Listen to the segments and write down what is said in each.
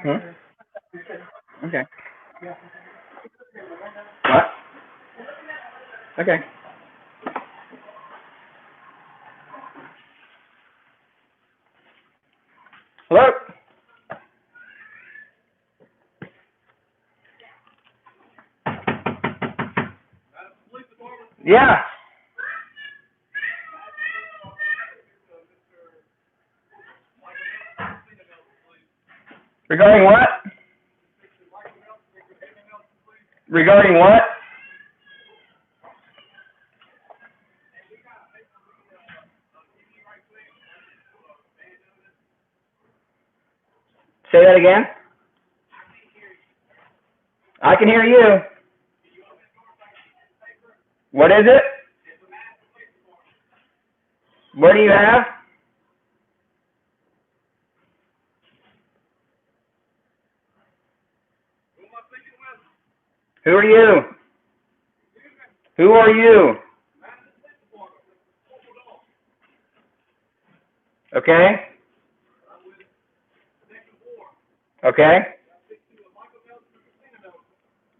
Hmm? Okay. What? Okay. Hello? Yeah. Regarding what? Regarding what? Say that again. I can hear you. What is it? What do you have? Who are you? Who are you? Okay. Okay.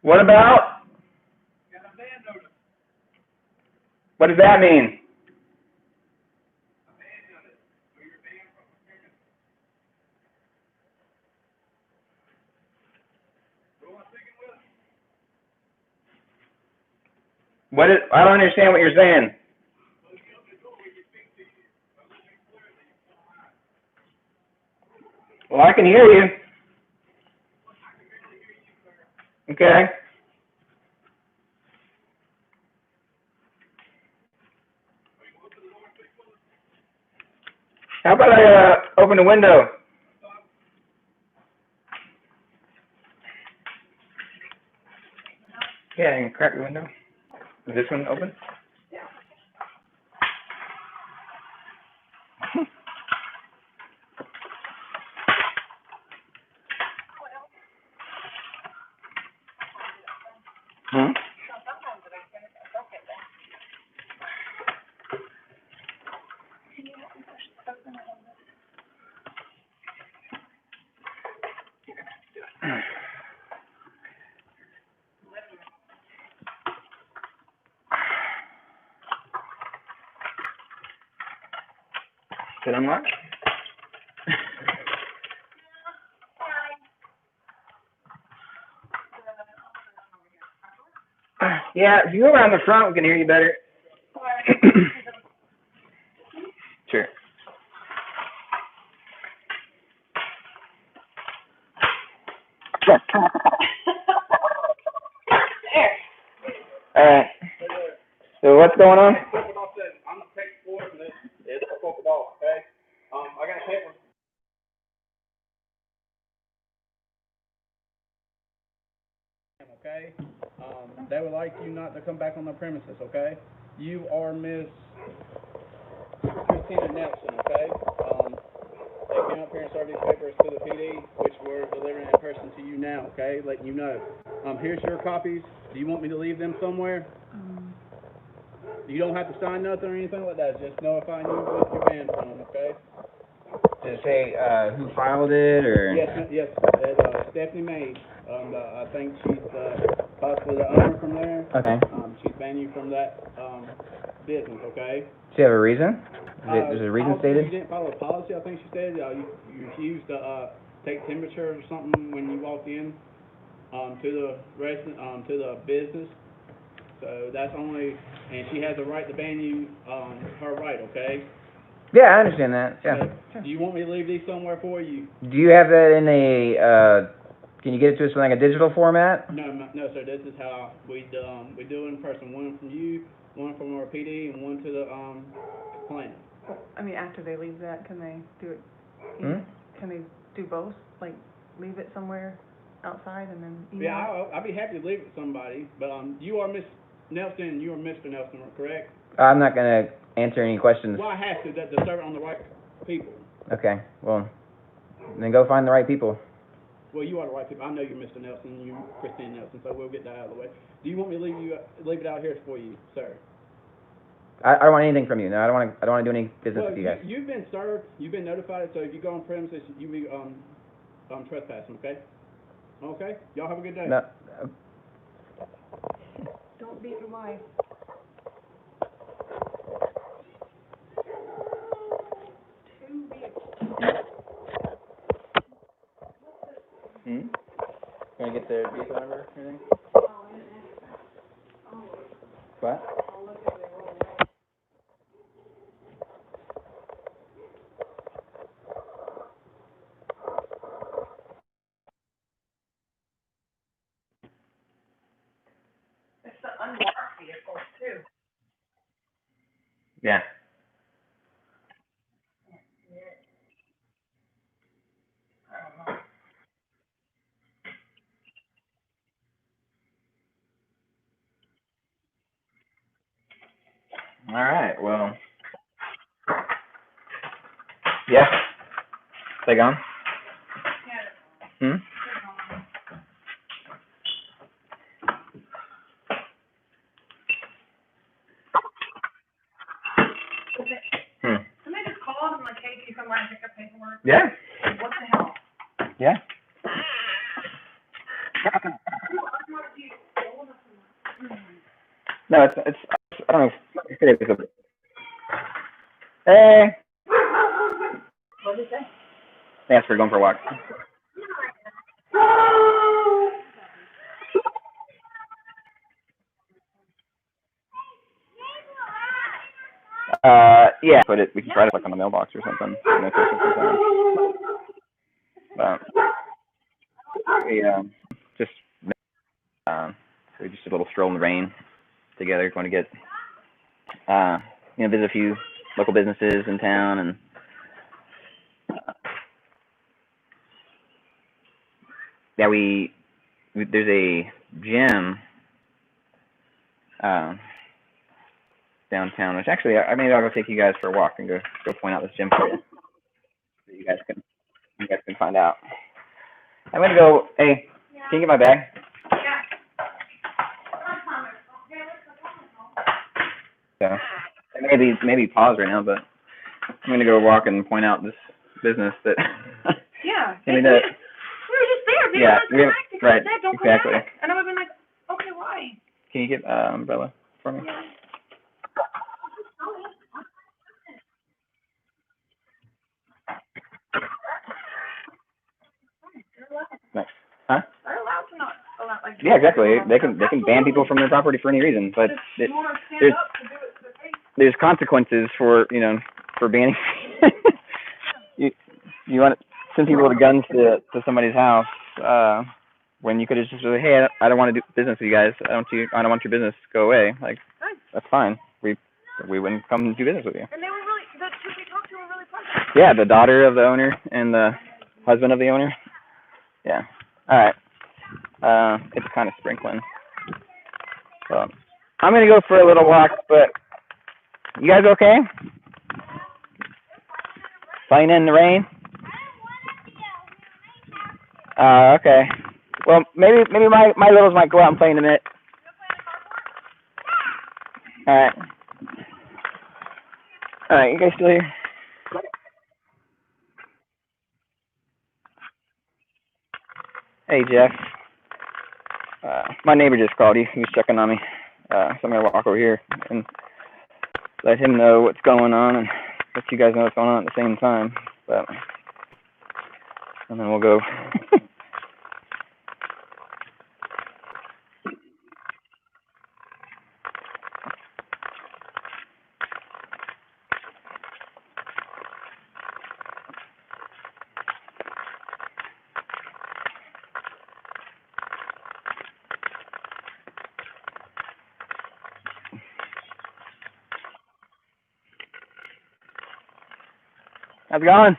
What about? What does that mean? What is? I don't understand what you're saying. Well, I can hear you. Okay. How about I open the window? Yeah, I can crack the window. Is this one open? Hmm? Did I unlock? Yeah, if you go around the front, we can hear you better. Sure. All right. So what's going on? Okay? They would like you not to come back on the premises, okay? You are Miss Christina Nelson, okay? They came up here and served these papers to the PD, which we're delivering in person to you now, okay? Letting you know. Here's your copies. Do you want me to leave them somewhere? You don't have to sign nothing or anything like that. Just notifying you with your band phone, okay? Does it say who filed it or? Yes. Stephanie May. I think she's possibly the owner from there. Okay. She's banned you from that business, okay? Does she have a reason? Is there a reason stated? You didn't follow a policy, I think she said. You refused to take temperature or something when you walked in to the restaurant, to the business. So that's only, and she has a right to ban you, her right, okay? Yeah, I understand that. Yeah. So, do you want me to leave these somewhere for you? Do you have that in a? Can you get it to us in like a digital format? No, sir. This is how we do it in person. One from you, one from our PD, and one to the complainant. Well, I mean, after they leave that, can they do it? Hmm? Can they do both? Like, leave it somewhere outside and then email? Yeah, I'll be happy to leave it to somebody. But you are Miss Nelson, and you are Mr. Nelson, correct? I'm not gonna answer any questions. Well, I have to. To serve it on the right people. Okay. Well, then go find the right people. Well, you are the right people. I know you're Mr. Nelson, you're Christine Nelson, so we'll get that out of the way. Do you want me to leave it out here for you, sir? I don't want anything from you. No, I don't want to do any business Well, with you guys. you've been served. You've been notified. So if you go on premises, you be trespassing, okay? Okay? Y'all have a good day. No, Don't beat your wife. Can I get the vehicle number or anything? What? It's the unmarked vehicles too. Yeah. All right. Well. Yeah. They gone? Hmm. Somebody just called and like, hey, can you come by and pick up paperwork? Yeah. What the hell? Yeah. No, it's I don't know. If it's a, hey. What did he say? Thanks for going for a walk. Yeah. Put it. We can try to like on the mailbox or something. We just so we just did a little stroll in the rain together, going to get visit a few local businesses in town, and yeah, there's a gym downtown, which actually maybe I'll go take you guys for a walk and go point out this gym for you, so you guys can find out. I'm gonna go. Hey, can you get my bag? So maybe pause right now, but I'm gonna go walk and point out this business that. Yeah. I mean, we were just there. They yeah, were right, said, don't exactly. come back. And I would have been like, okay, why? Can you get umbrella for me? Yeah. Nice. Huh? They're allowed to not allow like. Yeah, exactly. They can ban people from their property for any reason, but there's consequences for banning. you want to send people with guns to somebody's house when you could have just said, hey, I don't want to do business with you guys. I don't want your business to go away. Like, that's fine. We wouldn't come do business with you. And they were really, the two we talked to were really pleasant. Yeah, the daughter of the owner and the husband of the owner. Yeah. All right. It's kind of sprinkling. So I'm gonna go for a little walk, but you guys okay? Playing in the rain? Okay. Well, maybe my littles might go out and play in a minute. All right. All right, you guys still here? Hey, Jeff. My neighbor just called. He was checking on me. So I'm gonna walk over here and let him know what's going on and let you guys know what's going on at the same time. And then we'll go. How's it going?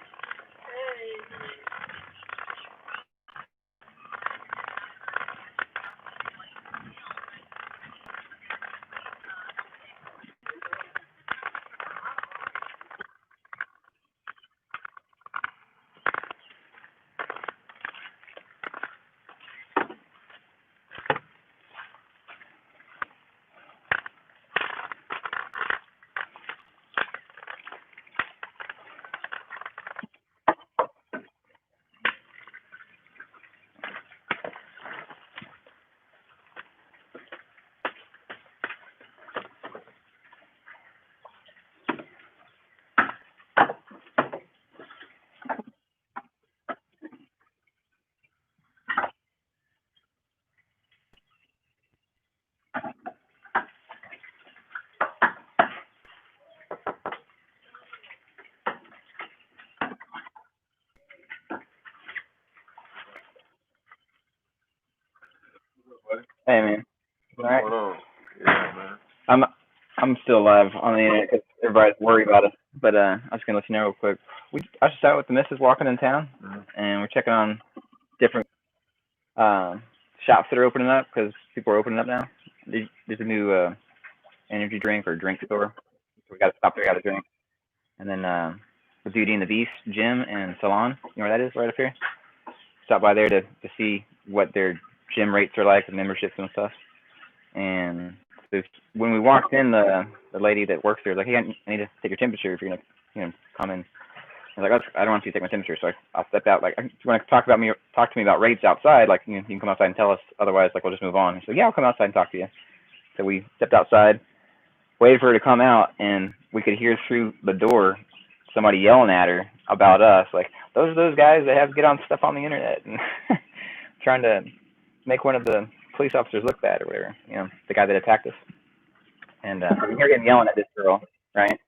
Hey man, all right. What's going on? Yeah, man. I'm still alive on the internet because everybody's worried about us. But I was gonna let you know real quick. I just out with the missus walking in town, and we're checking on different shops that are opening up because people are opening up now. There's a new energy drink or drink store. So we got to stop there, got a drink, and then the Beauty and the Beast gym and salon. You know where that is? Right up here. Stop by there to see what their gym rates are like, and memberships and stuff. And so when we walked in, the lady that works there was like, "Hey, I need to take your temperature if you're gonna, come in." I was like, "I don't want you to take my temperature," so I stepped out. Like, "You want to talk to me about rates outside? Like, you can come outside and tell us. Otherwise, like, we'll just move on." She said, "Yeah, I'll come outside and talk to you." So we stepped outside, waited for her to come out, and we could hear through the door somebody yelling at her about us, like, those guys that have get on stuff on the internet and trying to make one of the police officers look bad or whatever. The guy that attacked us. And we heard him yelling at this girl, right?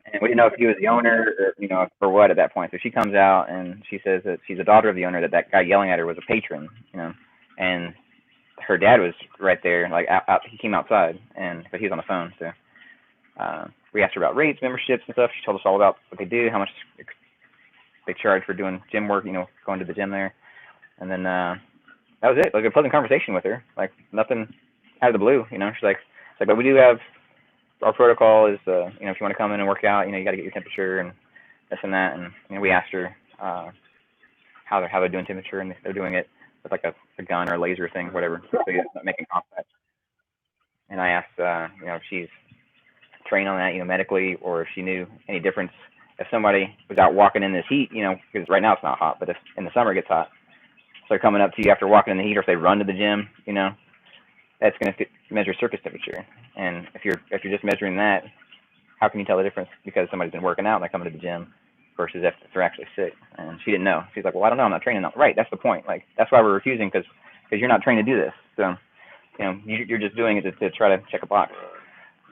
And we didn't know if he was the owner or or what at that point. So she comes out and she says that she's the daughter of the owner. That guy yelling at her was a patron, and her dad was right there. Like he came outside, but he was on the phone. So we asked her about rates, memberships, and stuff. She told us all about what they do, how much they charge for doing gym work. Going to the gym there, and then that was it. Like a pleasant conversation with her. Like nothing out of the blue. She's like, but we do have. Our protocol is, if you want to come in and work out, you got to get your temperature and this and that. And we asked her how they're doing temperature, and they're doing it with like a gun or a laser thing, whatever, so you're not making contact. And I asked, if she's trained on that, medically, or if she knew any difference if somebody was out walking in this heat, because right now it's not hot, but if in the summer it gets hot, so they're coming up to you after walking in the heat, or if they run to the gym, that's going to measure surface temperature. And if you're just measuring that, how can you tell the difference because somebody's been working out and they're coming to the gym versus if they're actually sick? And she didn't know. She's like, well, I don't know. I'm not trained enough. Right. That's the point. Like, that's why we're refusing because you're not trained to do this. So, you're just doing it to try to check a box.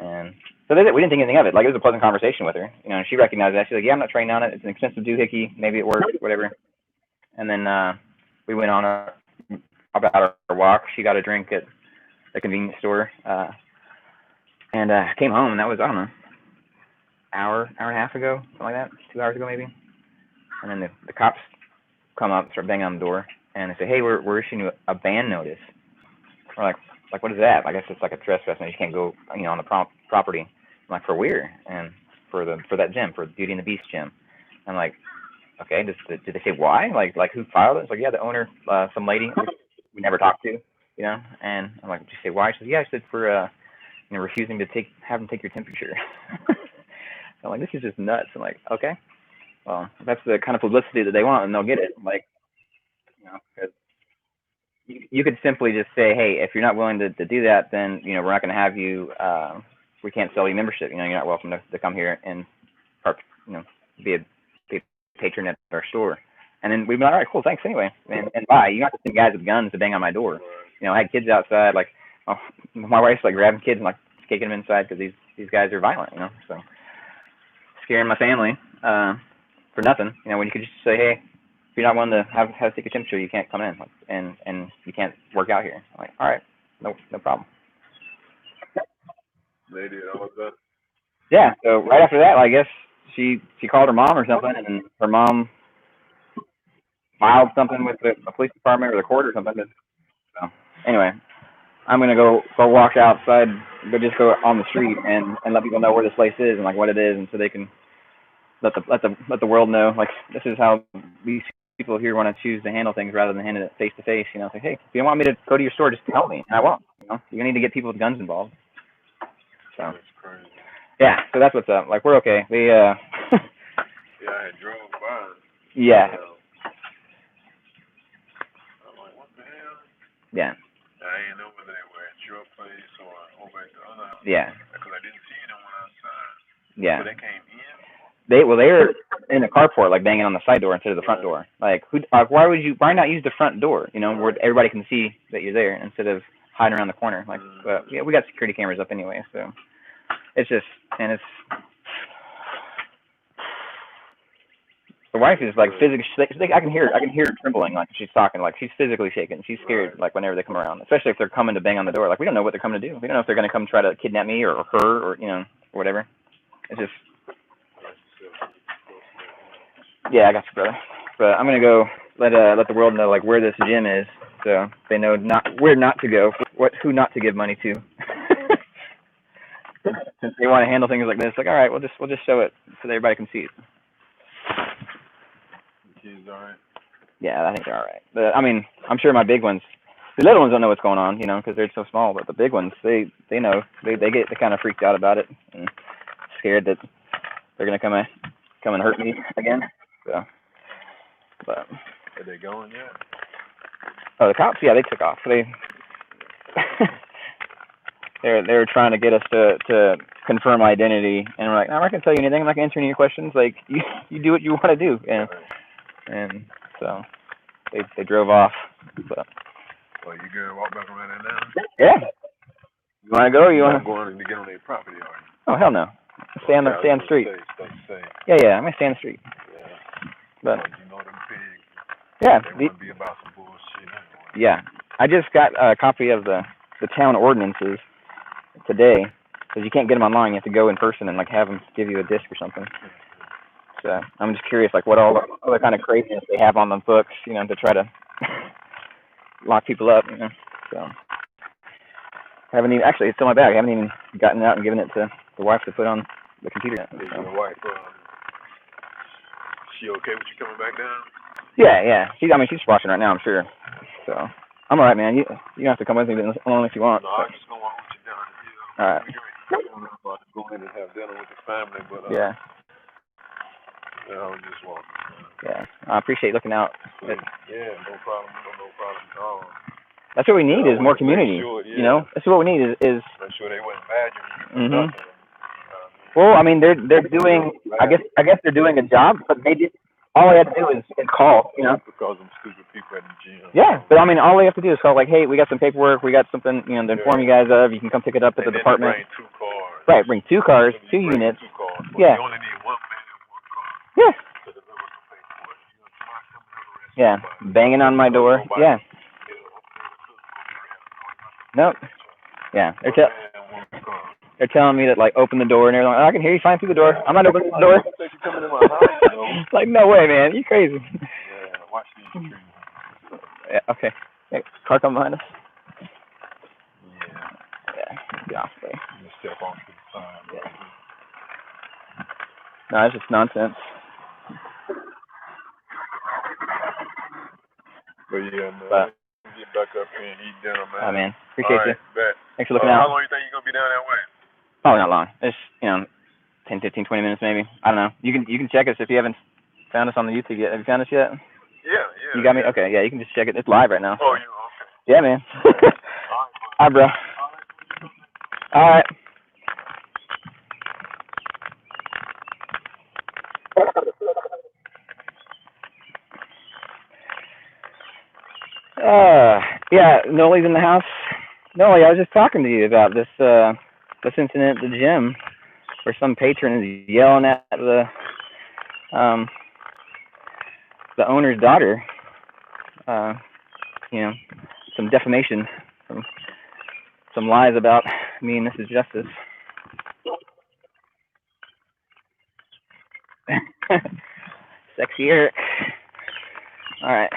And so we didn't think anything of it. Like, it was a pleasant conversation with her. And she recognized that. She's like, yeah, I'm not trained on it. It's an expensive doohickey. Maybe it works, whatever. And then we went on about our walk. She got a drink at the convenience store, and came home, and that was, I don't know, hour and a half ago, something like that, 2 hours ago maybe. And then the cops come up, start banging on the door, and they say, hey, we're issuing you a ban notice. We're like, what is that? I guess it's like a trespass notice. You can't go, on the property. I'm like, for where? And for that gym, for the Beauty and the Beast gym. I'm like, okay, did they say why? Like who filed it? It's like, yeah, the owner, some lady we never talked to, and I'm like, did you say why? She said, yeah, I said for, refusing to have them take your temperature. I'm like, this is just nuts. I'm like, okay, well, that's the kind of publicity that they want, and they'll get it. I'm like, cause you could simply just say, hey, if you're not willing to do that, then, we're not going to have you, we can't sell you membership. You're not welcome to come here and, be a patron at our store. And then we'd be like, all right, cool, thanks anyway, and bye. You got to send guys with guns to bang on my door. I had kids outside, like, my wife's like grabbing kids and like kicking them inside because these guys are violent, so scaring my family for nothing. When you could just say, hey, if you're not willing to have take a temperature, you can't come in, and you can't work out here. I'm like, all right, no problem. They did all of that. Yeah. So right after that, I guess she called her mom or something, and her mom filed something with the police department or the court or something. So anyway, I'm gonna go walk outside, go on the street and let people know where this place is and like what it is, and so they can let the world know, like, this is how these people here want to choose to handle things rather than handle it face to face. Say, hey, if you don't want me to go to your store, just tell me, and I won't. You need to get people with guns involved. So that's crazy. Yeah, so that's what's up. Like, we're okay. We yeah, I had drove by. Yeah. I'm like, what the hell? Yeah. I didn't know whether they were at your place or over at the other house. Yeah. Because I didn't see anyone outside. Yeah. So they came in. They were in the carport, like banging on the side door instead of the front door. Like, why not use the front door? Where everybody can see that you're there instead of hiding around the corner. Like, but yeah, we got security cameras up anyway, so it's just, and it's. So wife is like physically. I can hear her trembling, like she's talking, like she's physically shaking. She's scared, like whenever they come around, especially if they're coming to bang on the door. Like we don't know what they're coming to do. We don't know if they're gonna come try to kidnap me or her or or whatever. It's just. Yeah, I got you, brother. But I'm gonna go let the world know like where this gym is, so they know where not to go, who not to give money to. Since they want to handle things like this, like all right, we'll just show it so that everybody can see it. The kids all right? Yeah, I think they're all right. But I mean, I'm sure my big ones, the little ones don't know what's going on, because they're so small. But the big ones, they know. They get kind of freaked out about it and scared that they're gonna come and hurt me again. So, but. Are they going yet? Oh, the cops? Yeah, they took off. They were trying to get us to confirm identity, and we're like, no, I'm not gonna tell you anything. I'm not gonna answer any of your questions. Like, you do what you want to do, and so they drove off. But Well, you good? Walk back around there now? yeah, you want to go? Or you want to going to get on their property, are you? Oh hell no! Stay on the street. Stay safe. Yeah, I'm gonna stay on the street. Yeah. But you know them pigs. Yeah. They want to be about some bullshit anyway. Yeah, I just got a copy of the town ordinances today, because you can't get them online. You have to go in person and like have them give you a disc or something. So I'm just curious, like what all other kind of craziness they have on the books, to try to lock people up. So I haven't even actually it's in my bag. I haven't even gotten it out and given it to the wife to put on the computer yet. Is your wife? She okay with you coming back down? Yeah. She's watching right now, I'm sure. So I'm all right, man. You don't have to come with me, but only if you want. No, I'm just gonna walk with you down the hill. All right. I'm about to go in and have dinner with the family, but yeah, I'll just walk. Yeah, I appreciate looking out. Yeah, no problem at all. That's what we need is more community. Sure, That's what we need is. Make sure they wouldn't badger you. Mhm. Well, I mean, they're doing. I guess they're doing a job, but maybe all they have to do is call. Because them stupid people at the gym. Yeah, but I mean, all they have to do is call. Like, hey, we got some paperwork. We got something. To inform you guys of. You can come pick it up at the department. Bring 2 cars. Right, bring 2 cars, 2 units. 2 cars. Yeah. You only need 1 man and 1 car. Yeah. To deliver the paperwork. Yeah, banging on my door. Yeah. Nope. Yeah, they're telling me that like open the door and everything. I can hear you fine through the door. I'm not opening the door. Like no way, man. You crazy? Yeah, watch these trees. Yeah. Okay. Hey, car come behind us. Yeah. Yeah. Just step off to the side. Yeah. No, it's just nonsense. But yeah, man. Get back up here and eat dinner, man. Oh man, appreciate you. Bet. Thanks for looking out. How long do you think you're gonna be down that way? Oh, not long. It's 10, 15, 20 minutes maybe. I don't know. You can check us if you haven't found us on the YouTube yet. Have you found us yet? Yeah. You got me? Okay, yeah. You can just check it. It's live right now. Oh, you okay? Yeah, man. All right, bro. All right. Yeah, Noli's in the house. Noli, I was just talking to you about this incident at the gym where some patron is yelling at the owner's daughter. Some defamation, some lies about me and Mrs. Justice. Sexy Eric. All right.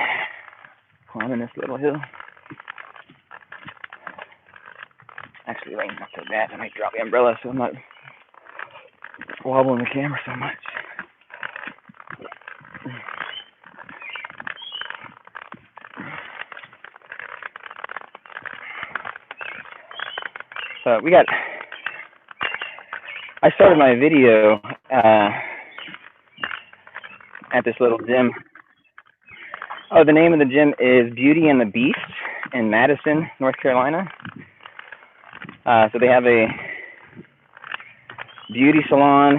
Climbing this little hill. Actually, rain's not so bad. I might drop the umbrella so I'm not wobbling the camera so much. So I started my video at this little gym. Oh, the name of the gym is Beauty and the Beast in Madison, North Carolina. So they have a beauty salon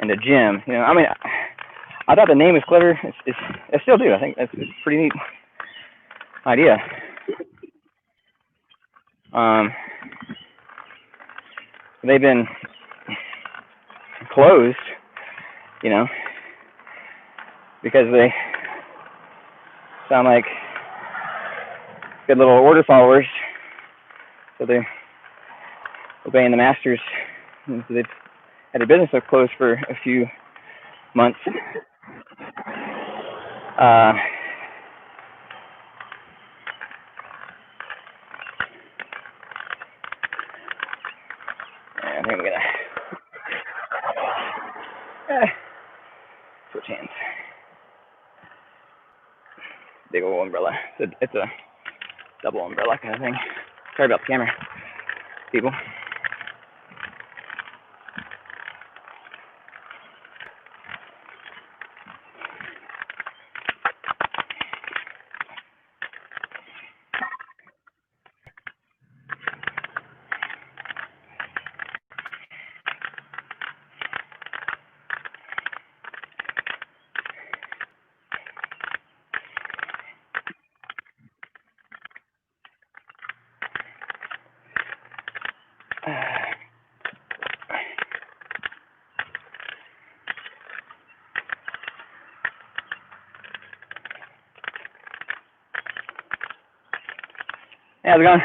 and a gym. I thought the name was clever. I still do. I think it's a pretty neat idea. They've been closed, because they sound like good little order followers. So they're obeying the masters. And so they've had their business closed for a few months. I think I'm gonna switch hands. Big old umbrella. It's a double umbrella kind of thing. Sorry about the camera, people. Hey, how's it going?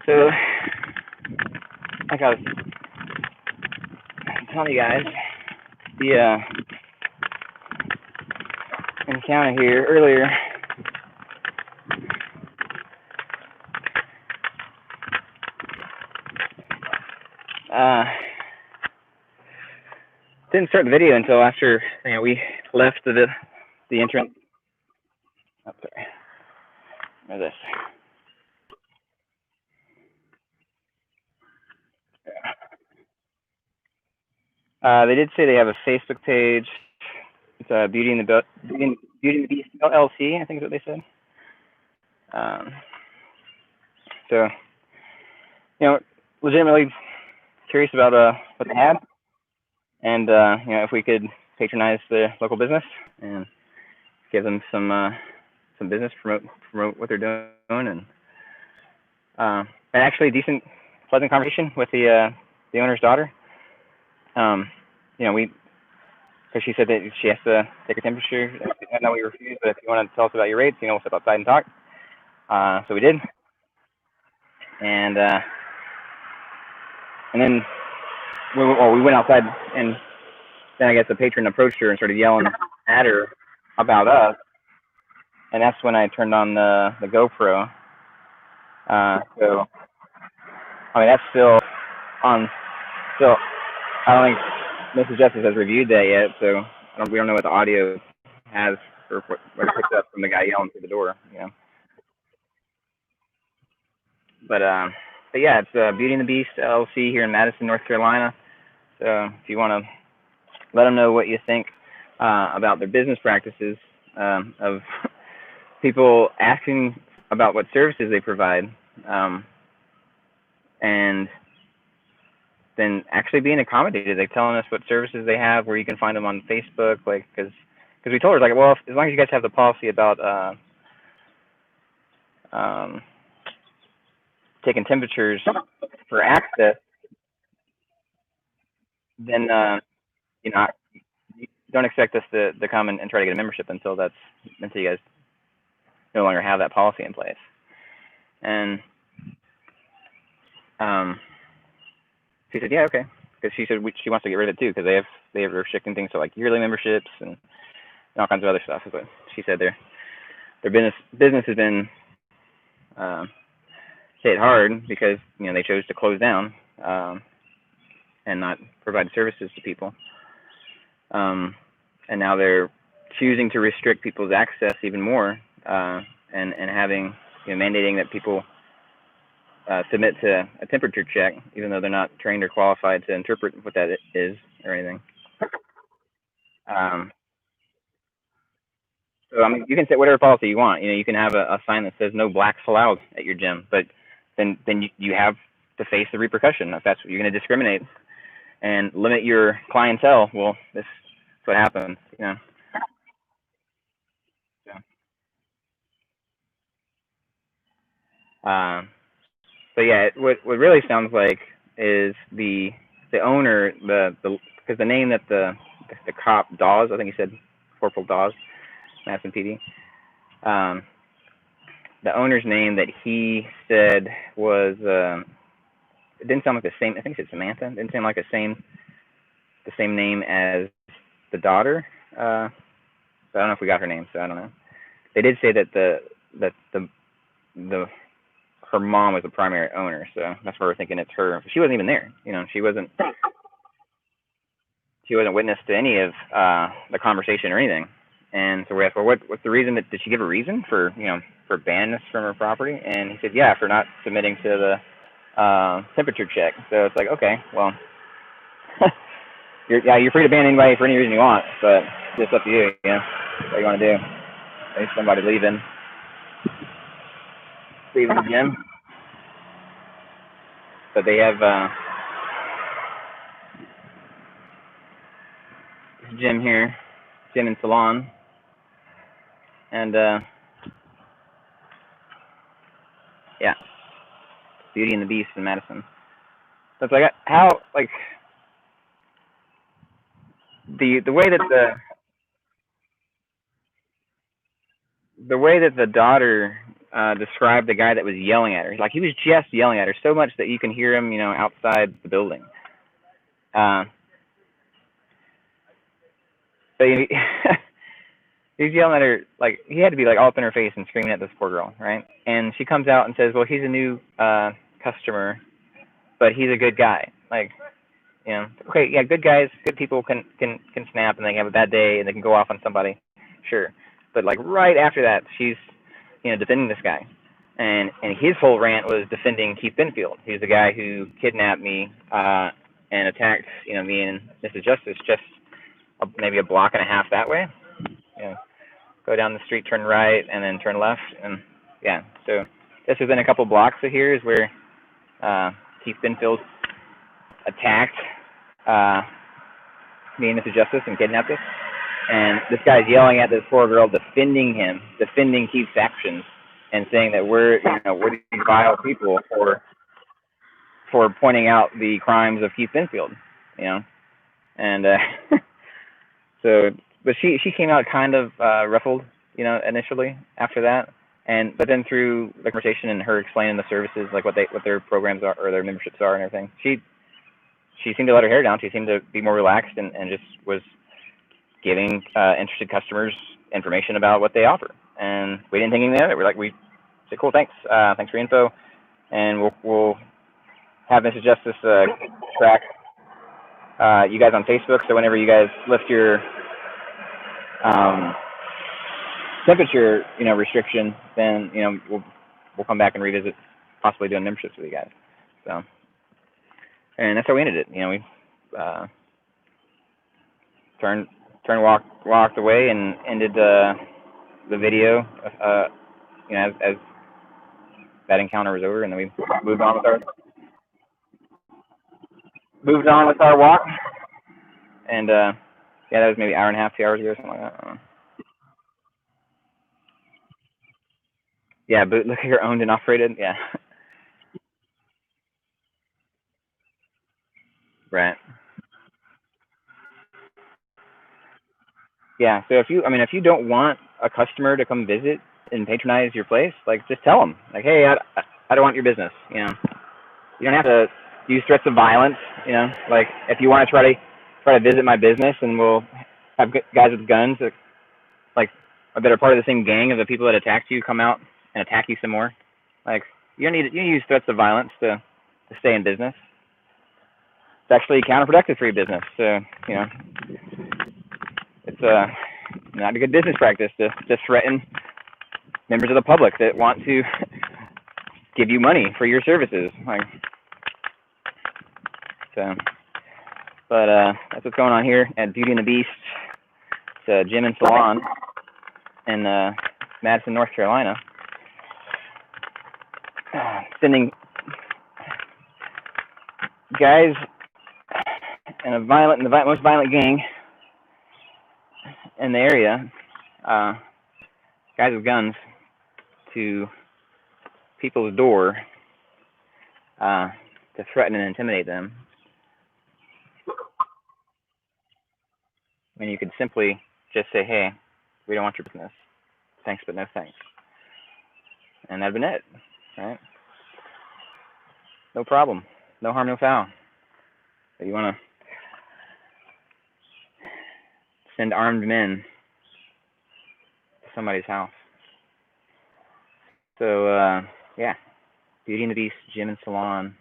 So, like I was telling you guys, the encounter here earlier, didn't start the video until after we left the entrance. Oh, sorry. Where's this? They did say they have a Facebook page. It's Beauty and the Beast LLC, I think is what they said. So, legitimately curious about what they had, and if we could patronize the local business and give them some business, promote what they're doing, and actually decent, pleasant conversation with the owner's daughter. Because she said that she has to take a temperature. I know we refused, but if you want to tell us about your rates, we'll step outside and talk. So we did, and then we went outside, and then I guess the patron approached her and started yelling at her about us, and that's when I turned on the GoPro. So I mean that's still on. Still, I don't think Mrs. Justice has reviewed that yet, so we don't know what the audio has or what it picked up from the guy yelling through the door. But yeah, it's Beauty and the Beast LLC here in Madison, North Carolina. So if you want to let them know what you think about their business practices of people asking about what services they provide, and then actually being accommodated. They're telling us what services they have, where you can find them on Facebook, because because we told her, like, well, as long as you guys have the policy about taking temperatures for access, then you know, you don't expect us to come and try to get a membership until you guys no longer have that policy in place. And she said, yeah, okay, because she said she wants to get rid of it too, because they have restricting things to like yearly memberships and all kinds of other stuff. But she said their business has been hit hard because they chose to close down and not provide services to people, and now they're choosing to restrict people's access even more, and having mandating that people submit to a temperature check, even though they're not trained or qualified to interpret what that is or anything. So I mean, you can set whatever policy you want. You can have a sign that says "No blacks allowed" at your gym, but then you have to face the repercussion if that's what you're going to discriminate and limit your clientele. Well, this is what happens. Yeah. So yeah, what really sounds like is the owner, because the name that the cop Dawes, I think he said Corporal Dawes, Madison PD. The owner's name that he said was it didn't sound like the same. I think he said Samantha. It didn't sound like the same name as the daughter. So I don't know if we got her name. So I don't know. They did say that the her mom was the primary owner, so that's why we're thinking it's her. She wasn't even there. She wasn't witness to any of the conversation or anything. And so we asked, well, what's the reason? Did she give a reason for banning us from her property? And he said, yeah, for not submitting to the temperature check. So it's like, okay, well, you're free to ban anybody for any reason you want, but it's just up to you. What you want to do? Maybe somebody leaving the gym, but they have this gym here, gym and salon, and yeah, Beauty and the Beast in Madison. So it's like how the way that the daughter described the guy that was yelling at her, like he was just yelling at her so much that you can hear him, outside the building. So he's yelling at her, like he had to be like all up in her face and screaming at this poor girl, right? And she comes out and says, "Well, he's a new customer, but he's a good guy." Like, okay, yeah, good guys, good people can snap and they can have a bad day and they can go off on somebody, sure. But like right after that, she's defending this guy, and his whole rant was defending Keith Benfield, who's the guy who kidnapped me and attacked me and Mrs. Justice just maybe a block and a half that way. Go down the street, turn right, and then turn left, and yeah. So this within a couple blocks of here is where Keith Benfield attacked me and Mrs. Justice and kidnapped us. And this guy's yelling at this poor girl, defending him, defending Keith's actions, and saying that we're these vile people for pointing out the crimes of Keith Benfield, and so, but she came out kind of ruffled, initially after that, but then through the conversation and her explaining the services, like what their programs are or their memberships are and everything, she seemed to let her hair down. She seemed to be more relaxed and just was giving interested customers information about what they offer. And we didn't think anything of it. We said, cool, thanks. Thanks for your info. And we'll have Mrs. Justice track you guys on Facebook. So whenever you guys lift your temperature, restriction, then, we'll come back and revisit possibly doing memberships with you guys. So, and that's how we ended it. We walked away and ended the video, as that encounter was over, and then we moved on with our walk. And yeah, that was maybe an hour and a half, 2 hours ago, something like that. I don't know. Yeah, bootlicker owned and operated. Yeah. Right. Yeah. So if you don't want a customer to come visit and patronize your place, like just tell them, like, hey, I don't want your business. You don't have to use threats of violence. Like if you want to try to visit my business, and we'll have guys with guns that, like, that are part of the same gang of the people that attacked you come out and attack you some more. Like, you use threats of violence to stay in business. It's actually counterproductive for your business. So it's not a good business practice to threaten members of the public that want to give you money for your services. Like, so, but that's what's going on here at Beauty and the Beast. It's a gym and salon in Madison, North Carolina. Sending guys in the most violent gang in the area, guys with guns, to people's door to threaten and intimidate them. I mean, you could simply just say, hey, we don't want your business. Thanks, but no thanks. And that'd been it, right? No problem. No harm, no foul. But you want to send armed men to somebody's house. So, yeah. Beauty and the Beast Gym and Salon.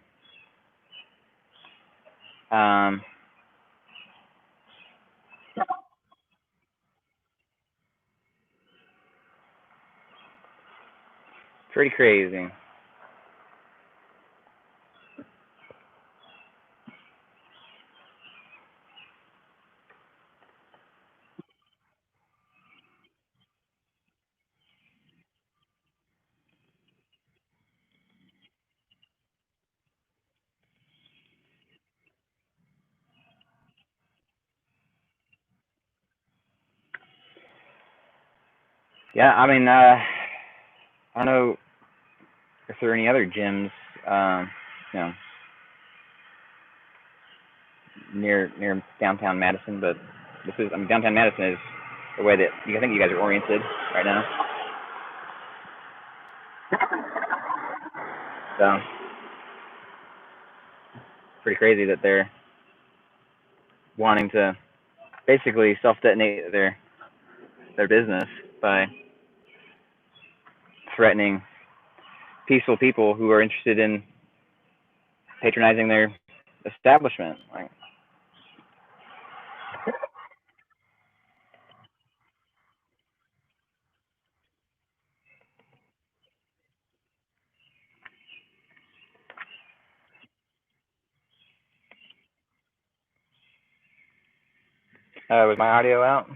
Pretty crazy. Yeah, I mean, I don't know if there are any other gyms, you know, near downtown Madison, but downtown Madison is the way that I think you guys are oriented right now. So, pretty crazy that they're wanting to basically self-detonate their business by threatening peaceful people who are interested in patronizing their establishment. Like, was my audio out?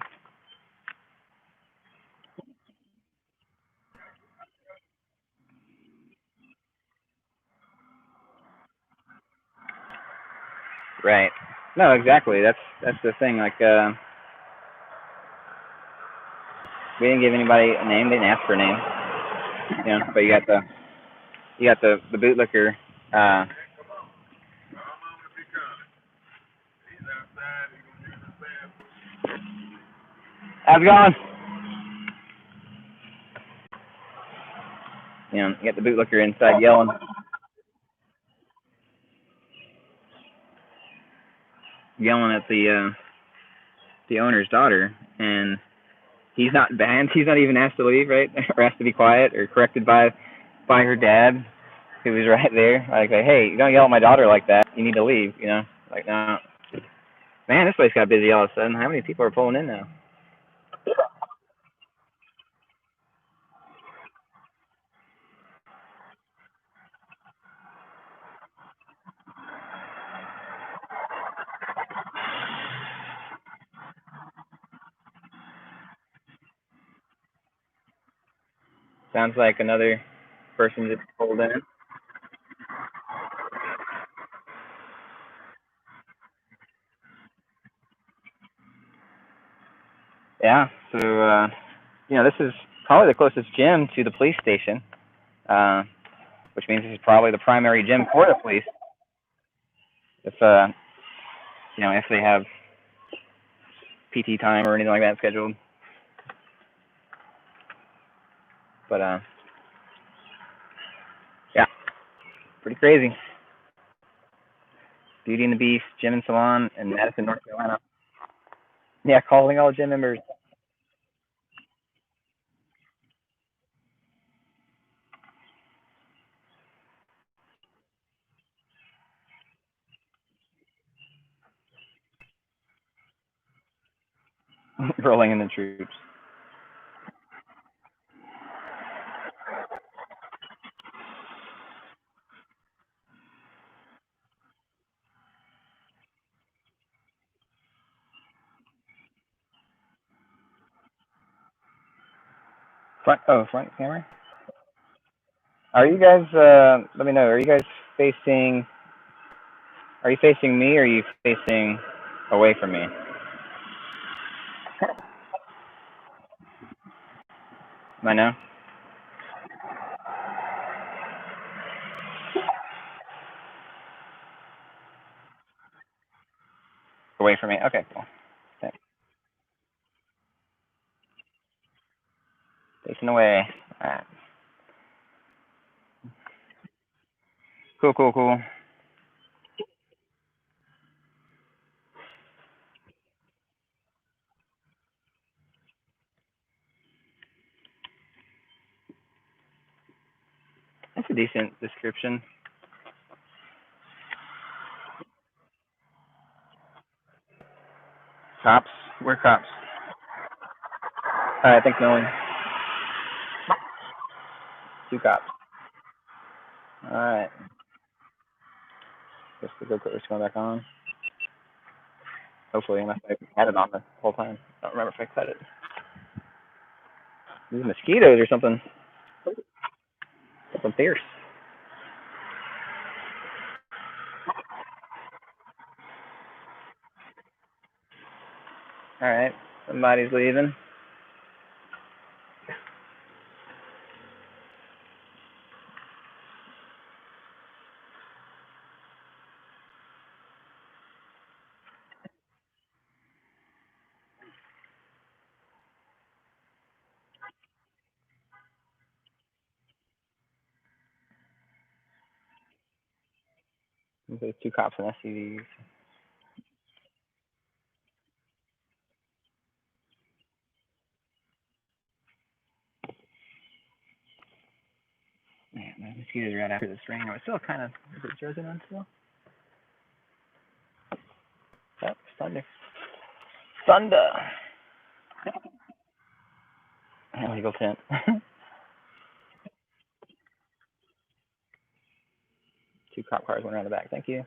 Right. No, exactly. That's the thing. Like, we didn't give anybody a name. They didn't ask for a name. But you got the bootlicker. How's it going? You got the bootlicker inside yelling at the owner's daughter, and he's not banned. He's not even asked to leave, right? Or asked to be quiet, or corrected by her dad, who was right there. Like, hey, you don't yell at my daughter like that. You need to leave. Like, no. Man, this place got busy all of a sudden. How many people are pulling in now? Sounds like another person just pulled in. Yeah. So, this is probably the closest gym to the police station. which means this is probably the primary gym for the police. If if they have PT time or anything like that scheduled. But yeah, pretty crazy. Beauty and the Beast Gym and Salon in Madison, North Carolina. Yeah, calling all gym members. Rolling in the troops. Front camera. Are you guys? Let me know. Are you guys facing? Are you facing me, or are you facing away from me? Am I now? Away from me. Okay, cool. Thanks. Facing away. All right. Cool. That's a decent description. Cops. We're cops. All right. Thanks, Nolan. Two cops. All right. Guess the GoPro's going back on. Hopefully, unless I had it on the whole time. I don't remember if I cut it. These mosquitoes or something. Something fierce. All right. Somebody's leaving. There's two cops in SUVs. Man, the mosquitoes are out after this rain. It's still kind of, is it drizzling on still? Oh, it's thunder. Thunder! Illegal tent. Two cop cars went around the back. Thank you.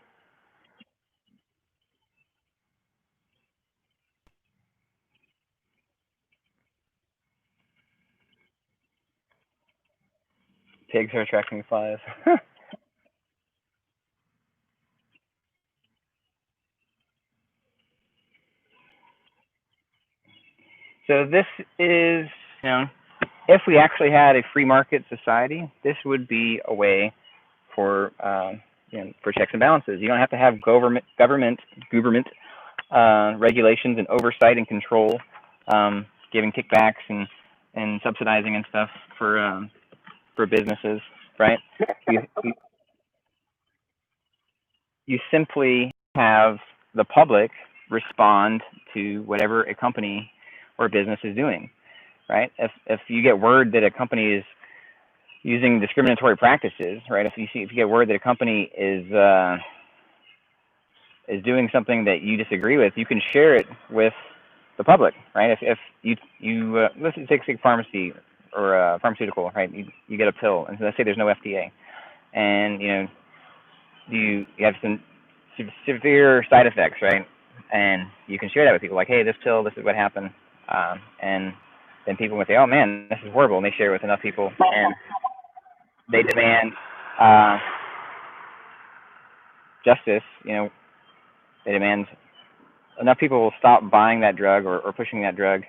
Pigs are attracting flies. So this is, if we actually had a free market society, this would be a way for, for checks and balances. You don't have to have government regulations and oversight and control, giving kickbacks and subsidizing and stuff for businesses, right? You, you, you simply have the public respond to whatever a company or business is doing, right? If you get word that a company is using discriminatory practices, right? If you get word that a company is doing something that you disagree with, you can share it with the public, right? If you let's take pharmacy or pharmaceutical, right? You get a pill, and let's say there's no FDA, and you have some severe side effects, right? And you can share that with people, like, hey, this pill, this is what happened, and then people would say, oh man, this is horrible, and they share it with enough people, and they demand justice. They demand enough people will stop buying that drug or pushing that drug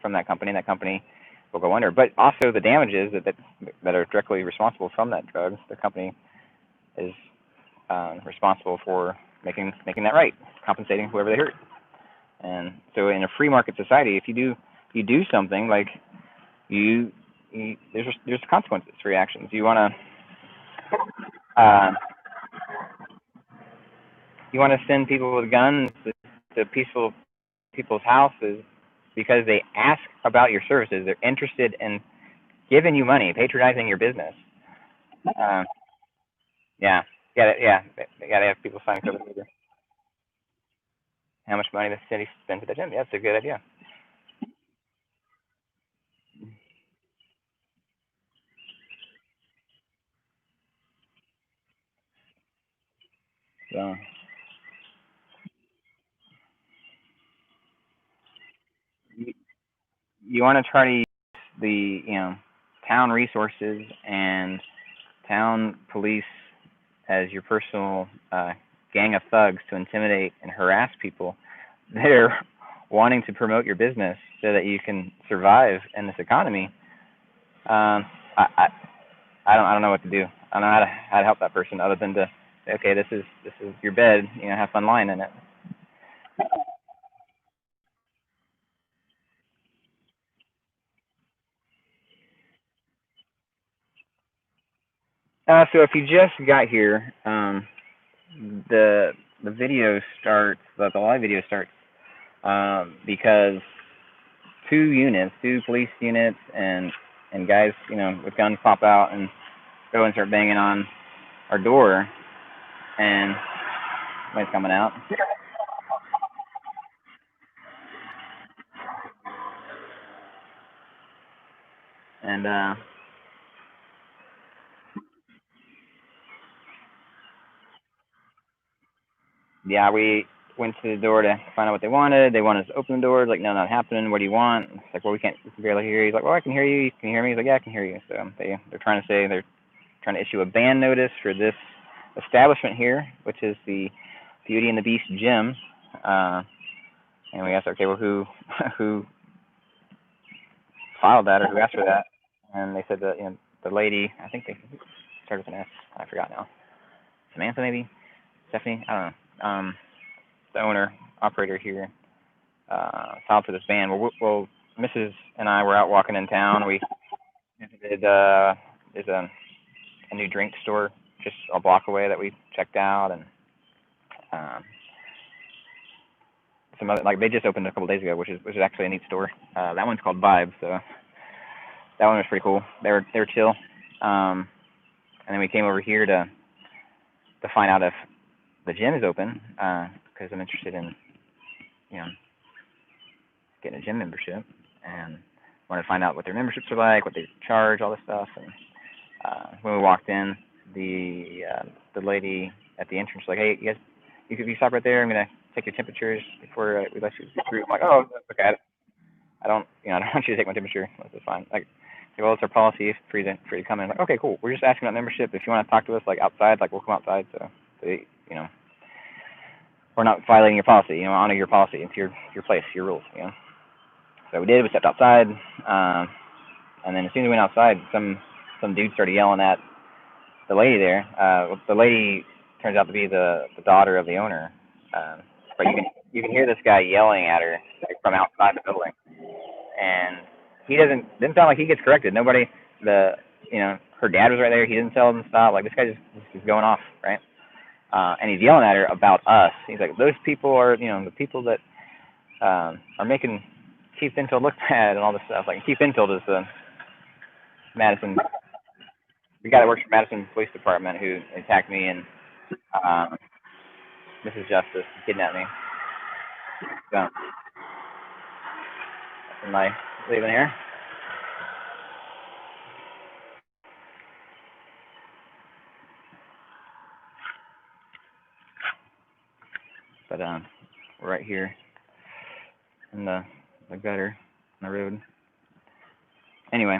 from that company, and that company will go under. But also the damages that are directly responsible from that drug, the company is responsible for making that right, compensating whoever they hurt. And so in a free market society, if you do something, like there's consequences for your actions. You want to send people with guns to peaceful people's houses because they ask about your services. They're interested in giving you money, patronizing your business. Yeah, gotta have people sign over the how much money the city spends at the gym. Yeah, that's a good idea. So you, you want to try to use the town resources and town police as your personal gang of thugs to intimidate and harass people that are wanting to promote your business so that you can survive in this economy. I don't know what to do. I don't know how to help that person other than to say, okay, this is your bed. Have fun lying in it. So if you just got here, the video starts, the live video starts because two police units and guys, with guns pop out and go and start banging on our door, and somebody's coming out. And yeah, we went to the door to find out what they wanted. They wanted us to open the door. Like, no, not happening. What do you want? It's like, well, we can barely hear you. He's like, well, I can hear you. Can you hear me? He's like, yeah, I can hear you. So they're trying to say they're trying to issue a ban notice for this establishment here, which is the Beauty and the Beast gym. And we asked, okay, well, who who filed that or who asked for that? And they said that the lady, I think they started with an S. I forgot now. Samantha, maybe? Stephanie? I don't know. The owner, operator here, filed for this ban. Well, Mrs. and I were out walking in town. We visited there's a new drink store just a block away that we checked out, and some other, like, they just opened a couple days ago, which is actually a neat store. That one's called Vibe, so that one was pretty cool. They were chill. And then we came over here to find out if the gym is open, because I'm interested in getting a gym membership, and wanted to find out what their memberships are like, what they charge, all this stuff. And when we walked in, the lady at the entrance was like, hey, you guys, you stop right there. I'm gonna take your temperatures before we let you through. I'm like, oh, okay. I don't want you to take my temperature. That's fine. Like, well, it's our policy for you to come in. Like, okay, cool. We're just asking about membership. If you want to talk to us, like, outside, like, we'll come outside. So we're not violating your policy. Honor your policy. It's your place, your rules. So we did. We stepped outside, and then as soon as we went outside, some dude started yelling at the lady there. The lady turns out to be the daughter of the owner. But you can hear this guy yelling at her, like, from outside the building, and he didn't sound like he gets corrected. Nobody, her dad was right there. He didn't tell him to stop. Like, this guy just going off, right? And he's yelling at her about us. He's like, those people are, the people that are making Chief Infield look bad and all this stuff. Like, Chief Infield is the Madison, the guy that works for Madison Police Department who attacked me and Mrs. Justice kidnapped me. So, am I leaving here? But we're right here in the gutter on the road. Anyway,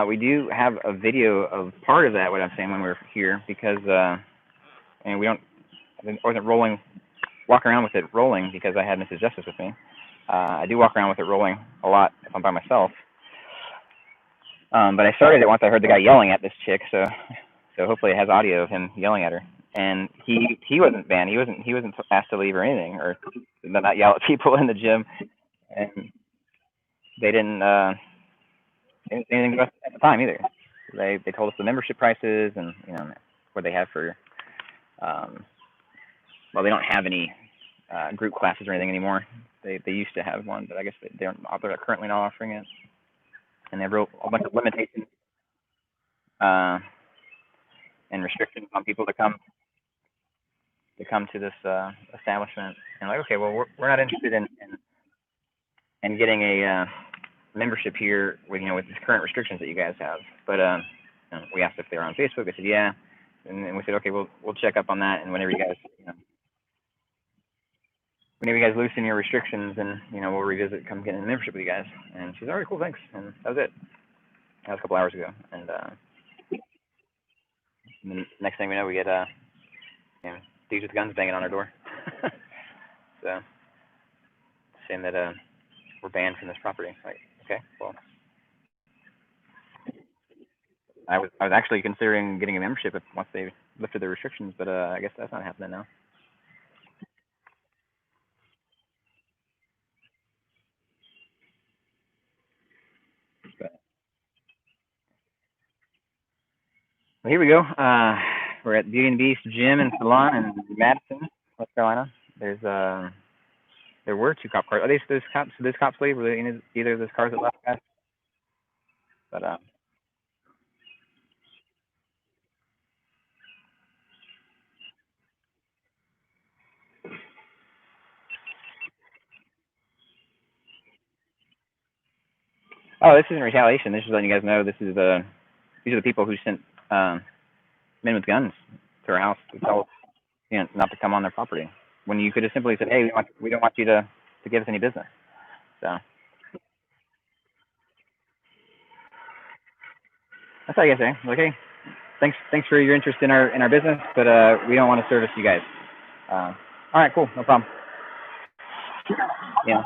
we do have a video of part of that, what I'm saying, when we're here, because and I wasn't walking around with it rolling because I had Mrs. Justice with me. I do walk around with it rolling a lot if I'm by myself. But I started it once I heard the guy yelling at this chick, so hopefully it has audio of him yelling at her. And he wasn't banned. He wasn't asked to leave or anything, or not yell at people in the gym. And they didn't say anything to us at the time either. They told us the membership prices and what they have for well, they don't have any group classes or anything anymore. They used to have one, but I guess they're currently not offering it. And they wrote a bunch of limitations uh, and restrictions on people to come to this establishment. And like, okay, well, we're not interested in getting a membership here with these current restrictions that you guys have. But we asked if they were on Facebook. They said yeah, and we said okay, we'll check up on that. And whenever you guys loosen your restrictions, and we'll revisit, come get a membership with you guys. And she's all right, cool, thanks. And that was it. That was a couple hours ago. And the next thing we know, we get dudes with guns banging on our door. So saying that we're banned from this property. Like, okay, well, I was actually considering getting a membership once they lifted the restrictions, but I guess that's not happening now. But, well, here we go. We're at Beauty and the Beast Gym and Salon in Madison, North Carolina. There were 2 cop cars. Are those cops? Did those cops leave? Were they in either of those cars that left, guys? But oh, this isn't retaliation. This is letting you guys know these are the people who sent men with guns to our house to tell us not to come on their property. When you could have simply said, hey, we don't want you to give us any business. So that's all I gotta say. Okay, thanks for your interest in our business, but we don't want to service you guys. All right, cool, no problem. Yeah,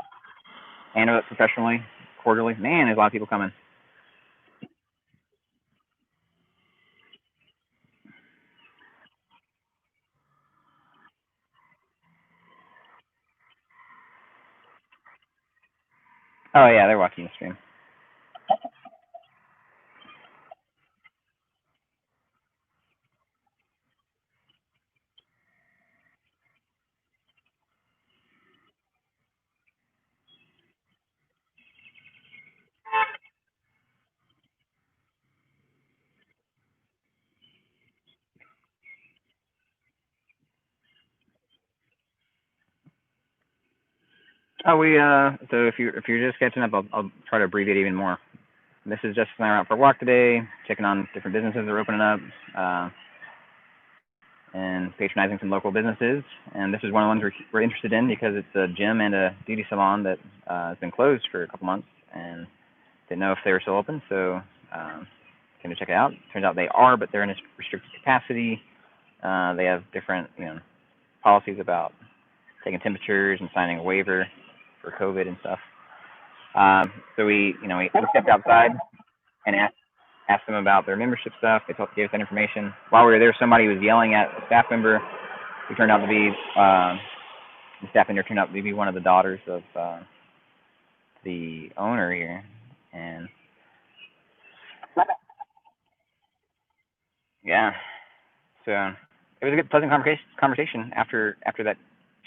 handle it professionally, quarterly. Man, there's a lot of people coming. Oh yeah, they're watching the stream. Oh, so if you're just catching up, I'll try to abbreviate even more. This is just going out for a walk today, checking on different businesses that are opening up, and patronizing some local businesses. And this is one of the ones we're interested in because it's a gym and a beauty salon that has been closed for a couple months and didn't know if they were still open, so came to check it out. Turns out they are, but they're in a restricted capacity. They have different policies about taking temperatures and signing a waiver for COVID and stuff. So we stepped outside and asked them about their membership stuff. They gave us that information. While we were there, somebody was yelling at a staff member who turned out to be the staff member turned out to be one of the daughters of the owner here, and yeah, so it was a good, pleasant conversation after that.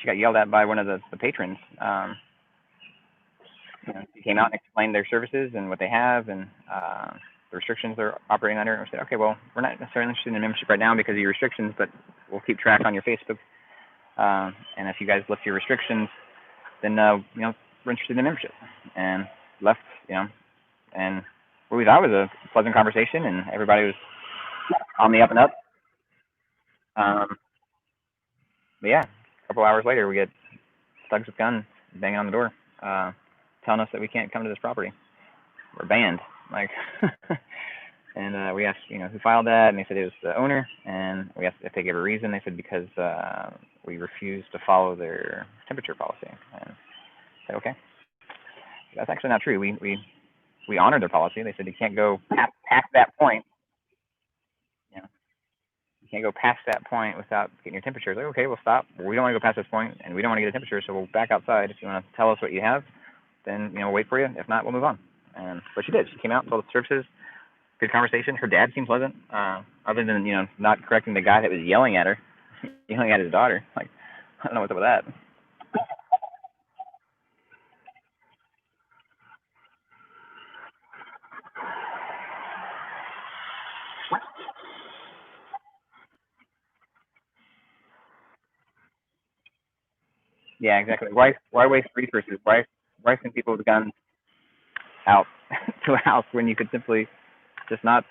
She got yelled at by one of the patrons. She came out and explained their services and what they have and the restrictions they're operating under. And we said, okay, well, we're not necessarily interested in a membership right now because of your restrictions, but we'll keep track on your Facebook. And if you guys lift your restrictions, then we're interested in a membership. And left, and what we thought was a pleasant conversation, and everybody was on the up and up. But yeah, a couple hours later, we get thugs with guns banging on the door, telling us that we can't come to this property. We're banned. Like, and we asked, who filed that, and they said it was the owner. And we asked if they gave a reason. They said because we refused to follow their temperature policy. And I said, okay. That's actually not true. We honored their policy. They said you can't go past that point. You know, you can't go past that point without getting your temperature. It's like, okay, we'll stop. We don't want to go past this point, and we don't want to get a temperature, so we'll back outside. If you want to tell us what you have, then we'll wait for you. If not, we'll move on. And but she did. She came out, told the services. Good conversation. Her dad seemed pleasant. Other than not correcting the guy that was yelling at her, yelling at his daughter. Like, I don't know what's up with that. Yeah, exactly. Why waste resources? Why send people with guns out to a house when you could simply just not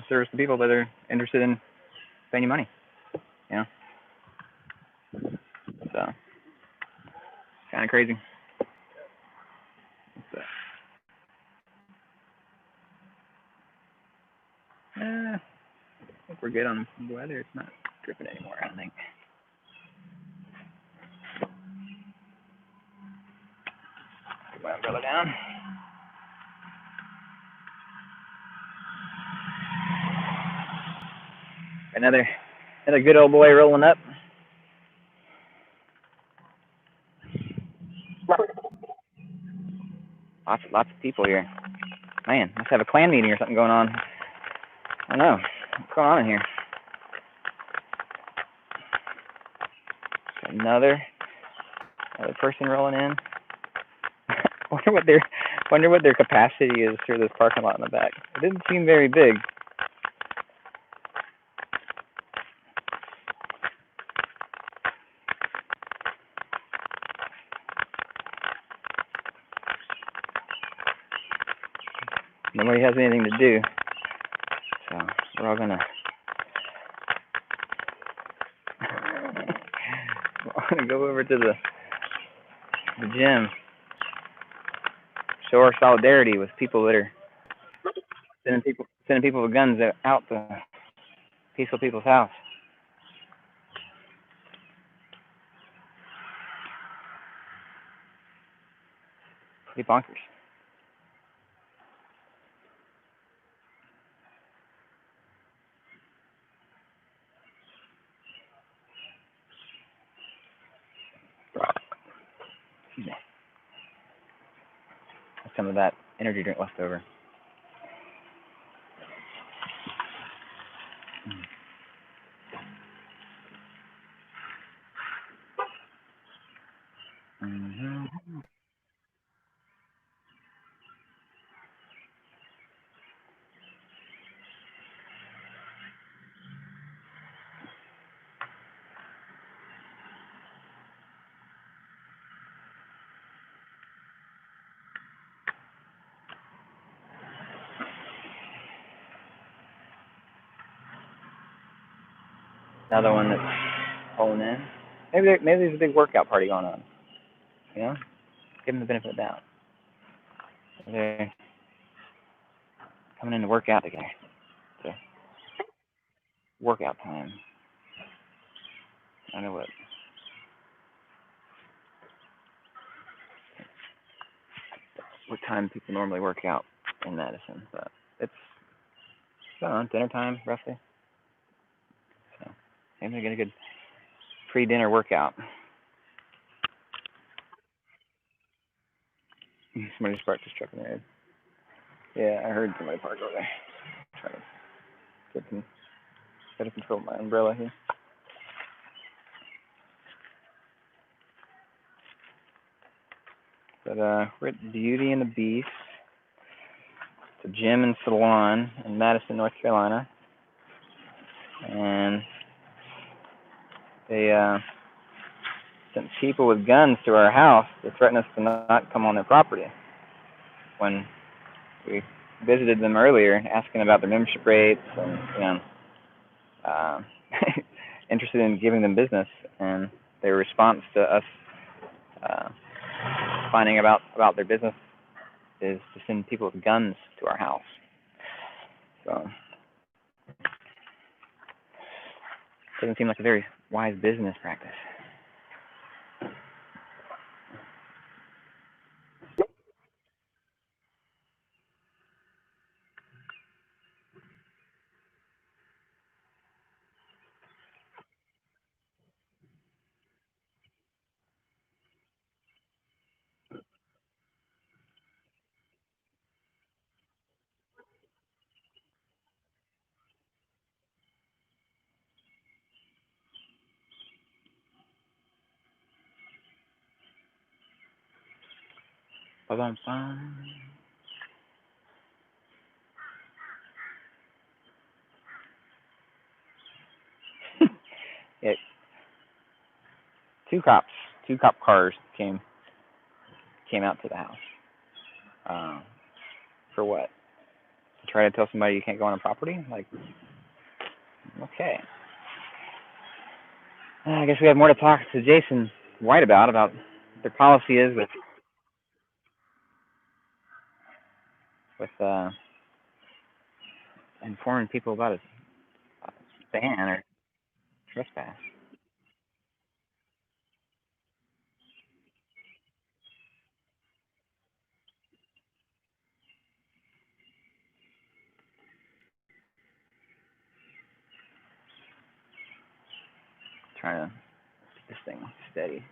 service the people that are interested in paying you money? You know, so kind of crazy. So, I think we're good on the weather. It's not dripping anymore, I don't think. Put my umbrella down. Another good old boy rolling up. Lots of people here. Man, must have a clan meeting or something going on. I don't know. What's going on in here? Another person rolling in. Wonder what their capacity is for this parking lot in the back. It didn't seem very big. Nobody has anything to do, so we're all gonna go over to the gym, show our solidarity with people that are sending people with guns out to peaceful people's house. Pretty bonkers. Excuse me. Some of that energy drink left over. Mm-hmm. Another one that's pulling in. Maybe there's a big workout party going on. Give them the benefit of the doubt. They're coming in to work out together. It's workout time. I know what time people normally work out in Madison, but it's dinner time roughly. So maybe they get a good pre-dinner workout. Somebody just parked his truck in the road. Yeah, I heard somebody park over there. Try to try to control my umbrella here. But we're at Beauty and the Beast. It's a gym and salon in Madison, North Carolina. And they sent people with guns to our house to threaten us to not come on their property. When we visited them earlier, asking about their membership rates and interested in giving them business, and their response to us finding about their business is to send people with guns to our house. So doesn't seem like a very wise business practice. Ba-bum-bum. Yeah, two cop cars came out to the house. For what? To try to tell somebody you can't go on a property? Like, okay. I guess we have more to talk to Jason White about what their policy is with informing people about a ban or trespass. Trying to keep this thing steady.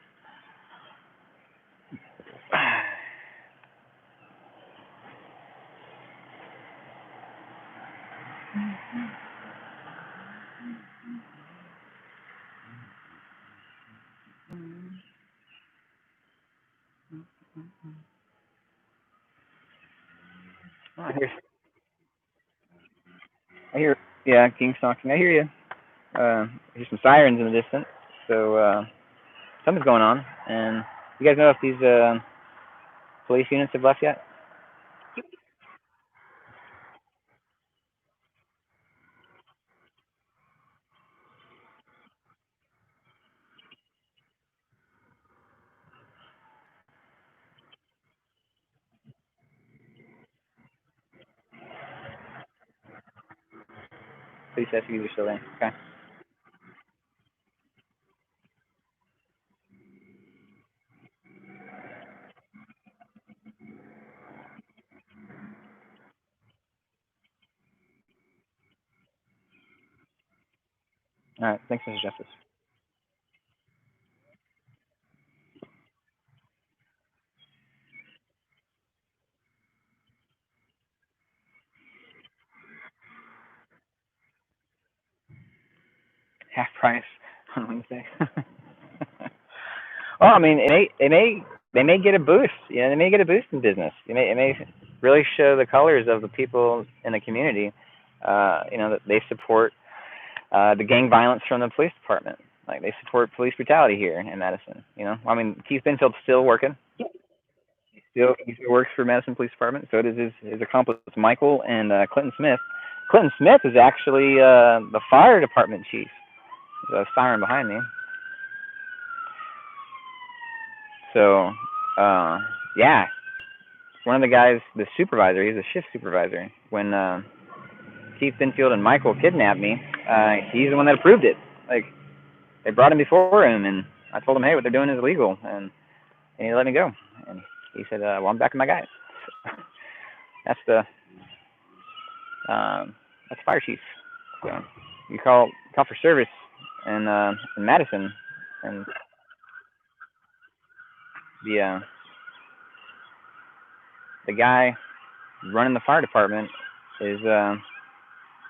Oh, I hear, yeah, King stalking. I hear you. I hear some sirens in the distance, so something's going on. And you guys know if these police units have left yet? Police SUVs are still there. Okay. All right. Thanks, Mr. Justice. Half price on Wednesday. Well, I mean, they may get a boost. You know, they may get a boost in business. It may really show the colors of the people in the community. You know, that they support the gang violence from the police department. Like they support police brutality here in Madison. You know, I mean, Keith Benfield's still working. He still works for Madison Police Department. So does his accomplice Michael and Clinton Smith. Clinton Smith is actually the fire department chief. There's a siren behind me. So, yeah, one of the guys, the supervisor, he's a shift supervisor. When Keith Benfield and Michael kidnapped me, he's the one that approved it. Like, they brought him before him, and I told him, hey, what they're doing is illegal, and he let me go. And he said, well, I'm backing my guys. That's the fire chief. So you call for service in Madison, and the guy running the fire department is one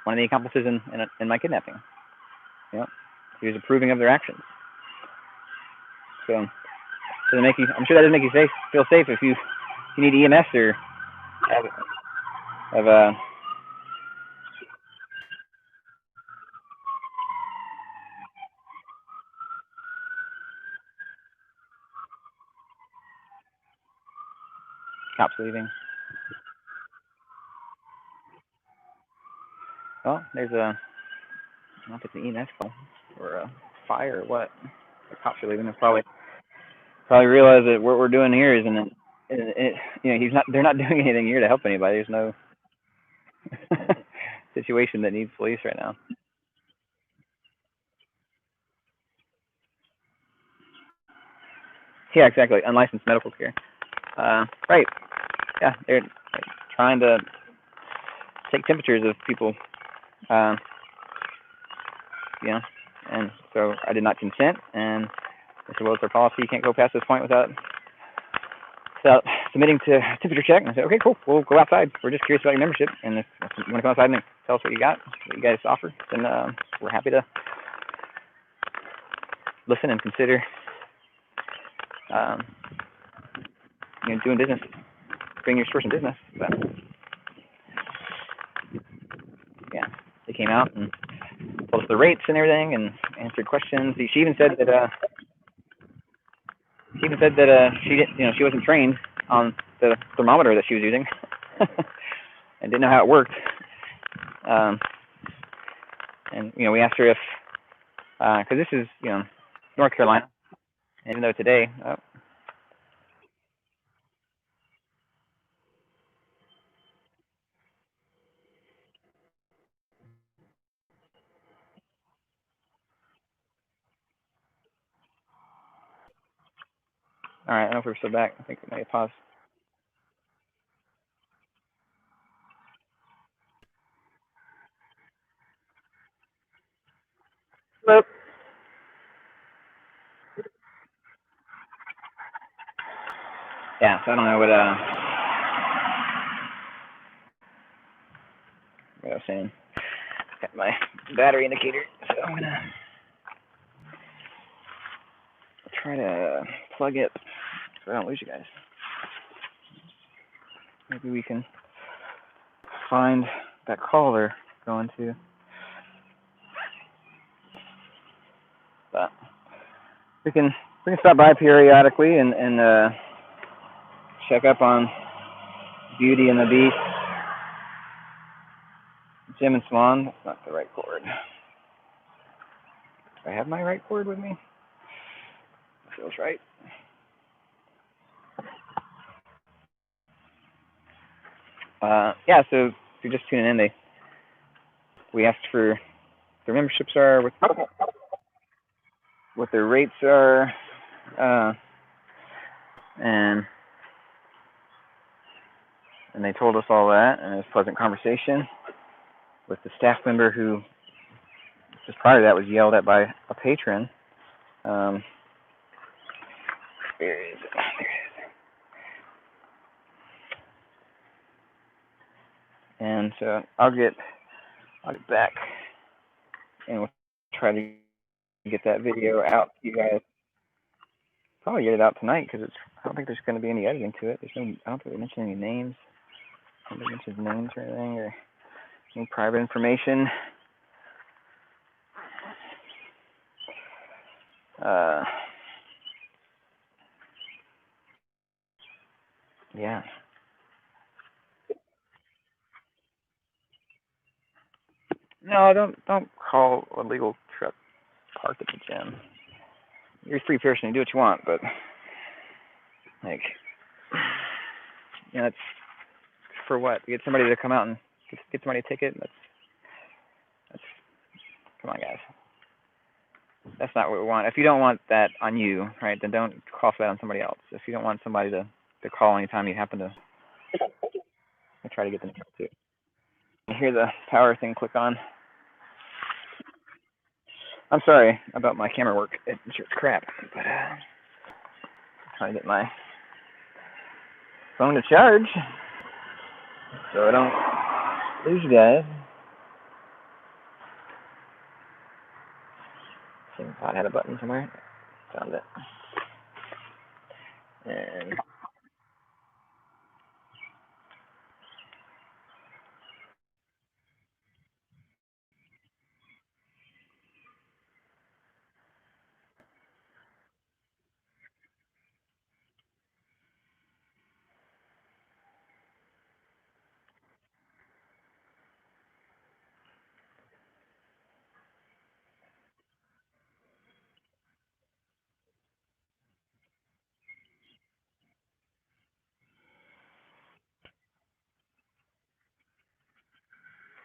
of the accomplices in my kidnapping. You know, he was approving of their actions. So, doesn't make you. I'm sure that doesn't make you feel safe if you need EMS or have cops leaving. Well, there's a. I don't know if it's an EMS call or a fire or what. The cops are leaving. They'll probably realize that what we're doing here isn't. You know, they're not doing anything here to help anybody. There's no situation that needs police right now. Yeah, exactly. Unlicensed medical care. Right. Yeah, they're trying to take temperatures of people. Uh, you know, and so I did not consent. And they said, well, it's our policy. You can't go past this point without submitting to a temperature check. And I said, okay, cool. We'll go outside. We're just curious about your membership. And if you want to come outside and tell us what you got, what you guys offer, then we're happy to listen and consider, you know, doing business being your source in business. But yeah, they came out and told us the rates and everything and answered questions. She even said that she didn't, she wasn't trained on the thermometer that she was using and didn't know how it worked. And we asked her if, because this is North Carolina, and even though today. All right, I don't know if we're still back. I think we may have paused. Hello. Yeah, so I don't know what I was saying. Got my battery indicator, so I'm gonna try to plug it so I don't lose you guys. Maybe we can find that call they're going to. But we can stop by periodically and check up on Beauty and the Beast, Jim and Swan. That's not the right cord. Do I have my right cord with me? That feels right. Yeah, so if you're just tuning in, we asked for their memberships are, what their rates are, and they told us all that, and it was a pleasant conversation with the staff member who, just prior to that, was yelled at by a patron. Where is it? There it is. And so I'll get back, and we'll try to get that video out to you guys. Probably get it out tonight because I don't think there's going to be any editing to it. I don't think they mentioned any names. I don't think they mentioned names or anything or any private information. Yeah. No, don't call a legal truck parked at the gym. You're a free person. You do what you want, but it's for what? You get somebody to come out and get somebody a ticket. That's come on, guys. That's not what we want. If you don't want that on you, right, then don't call for that on somebody else. If you don't want somebody to call anytime you happen to try to get them to. You hear the power thing click on. I'm sorry about my camera work. It's crap, but I'm trying to get my phone to charge so I don't lose you guys. I think I had a button somewhere. Found it. And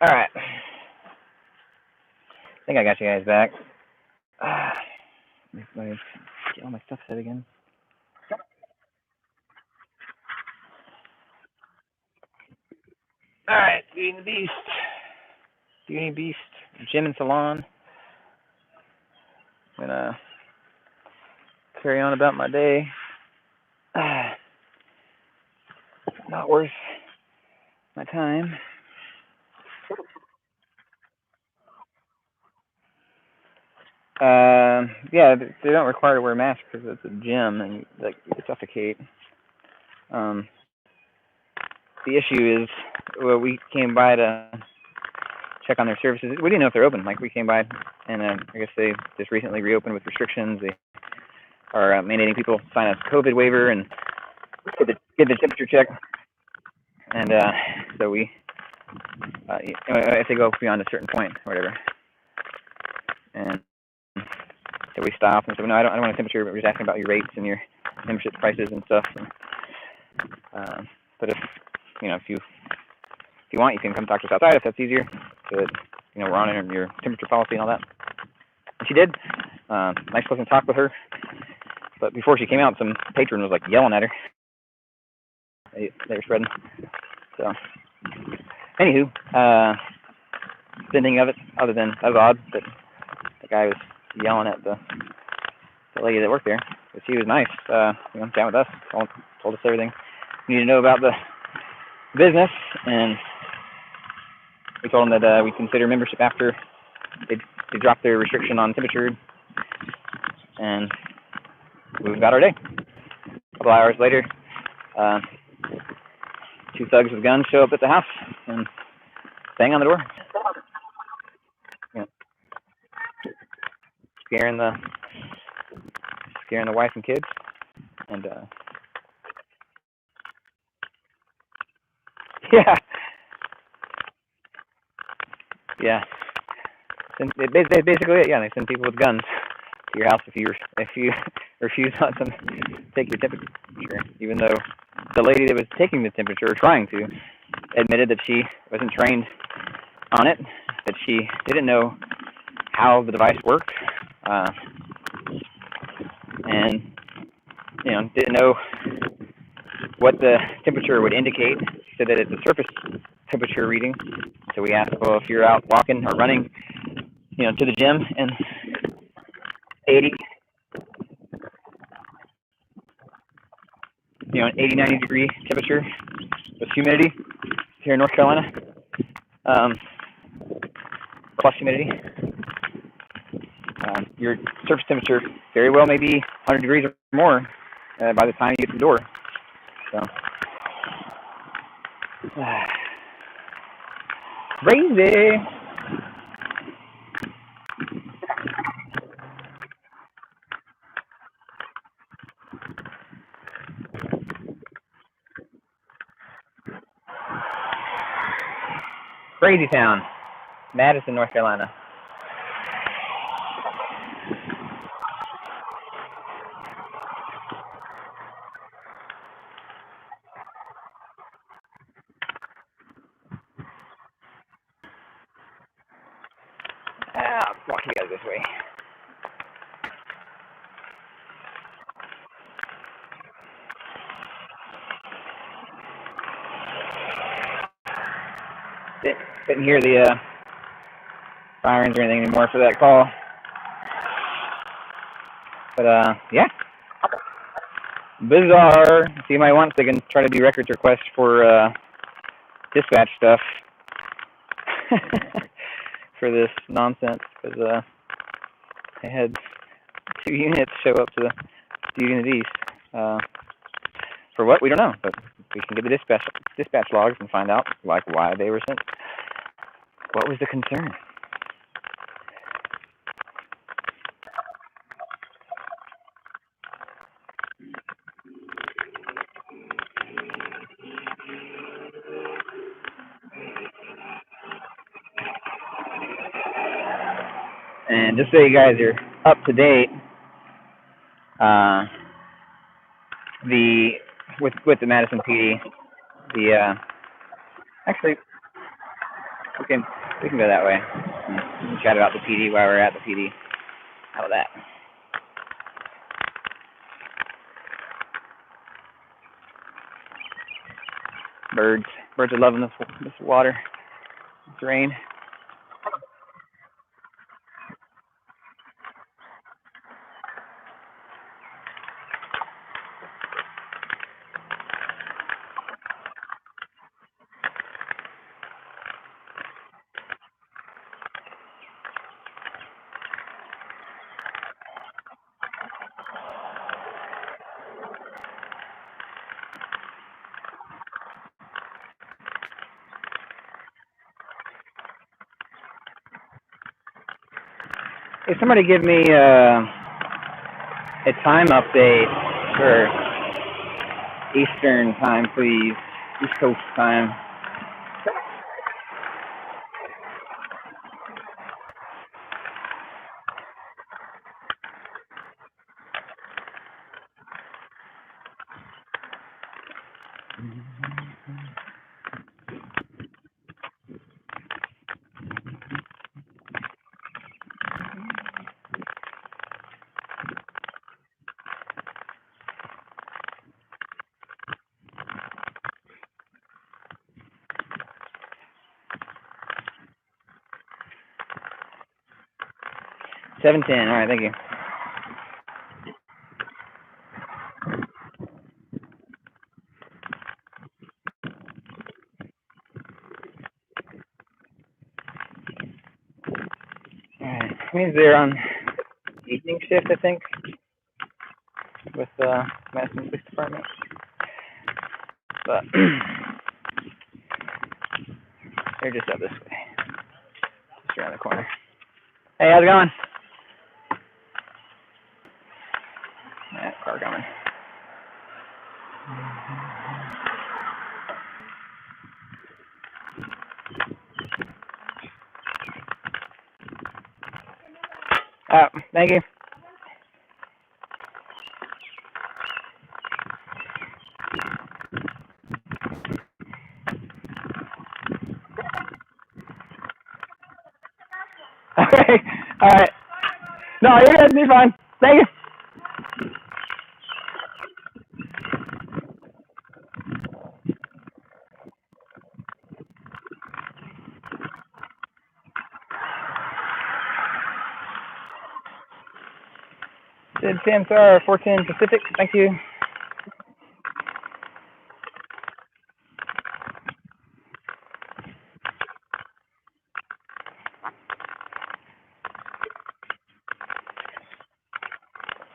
all right. I think I got you guys back. Let me get all my stuff set again. All right, Beauty and the Beast, Gym and Salon. I'm gonna carry on about my day. Not worth my time. Yeah, they don't require to wear masks because it's a gym and you suffocate. the issue is, well, we came by to check on their services. We didn't know if they're open. Like, we came by, and I guess they just recently reopened with restrictions. They are mandating people sign a COVID waiver and get the temperature check. And so we, if they go beyond a certain point or whatever, and so we stopped and said, no, I don't want a temperature, but we're just asking about your rates and your membership prices and stuff. And, but if you want, you can come talk to us outside if that's easier. So that, we're on your temperature policy and all that. And she did. Nice pleasant talk with her. But before she came out, some patron was like yelling at her. They were spreading. So, anywho, anything of it other than that was odd that the guy was yelling at the lady that worked there. But she was nice. Chatting with us, told us everything we need to know about the business, and we told them that we consider membership after they dropped their restriction on temperature, and we moved about our day. A couple hours later, two thugs with guns show up at the house and bang on the door. Scaring the wife and kids, and yeah. They basically, they send people with guns to your house if you refuse not to take your temperature, even though the lady that was taking the temperature, or trying to, admitted that she wasn't trained on it, that she didn't know how the device worked, and didn't know what the temperature would indicate. She said that it's a surface temperature reading. So we asked, well, if you're out walking or running, to the gym and 80, 90 degree temperature with humidity here in North Carolina, plus humidity, your surface temperature very well may be 100 degrees or more by the time you get to the door. So, crazy. Crazy town, Madison, North Carolina. I'll walk you guys this way. Didn't hear the sirens or anything anymore for that call. But yeah, bizarre. If anybody wants, they can try to do records requests for dispatch stuff for this nonsense, because they had 2 units show up to the unit east. For what, we don't know, but we can get the dispatch logs and find out why they were sent. What was the concern? And just so you guys are up to date, with the Madison PD, actually we can go that way. We can chat about the PD while we're at the PD. How about that? Birds are loving this water, this rain. Hey, somebody give me a time update for Eastern time, please. East Coast time. Seven ten. All right, thank you. All right. That means they're on evening shift, I think, with Madison Police Department. But they're just up this way, just around the corner. Hey, how's it going? That car coming. Thank you. Okay. All right. No, you're good. You're fine. Thank you. Sid Samsar, 410 Pacific. Thank you.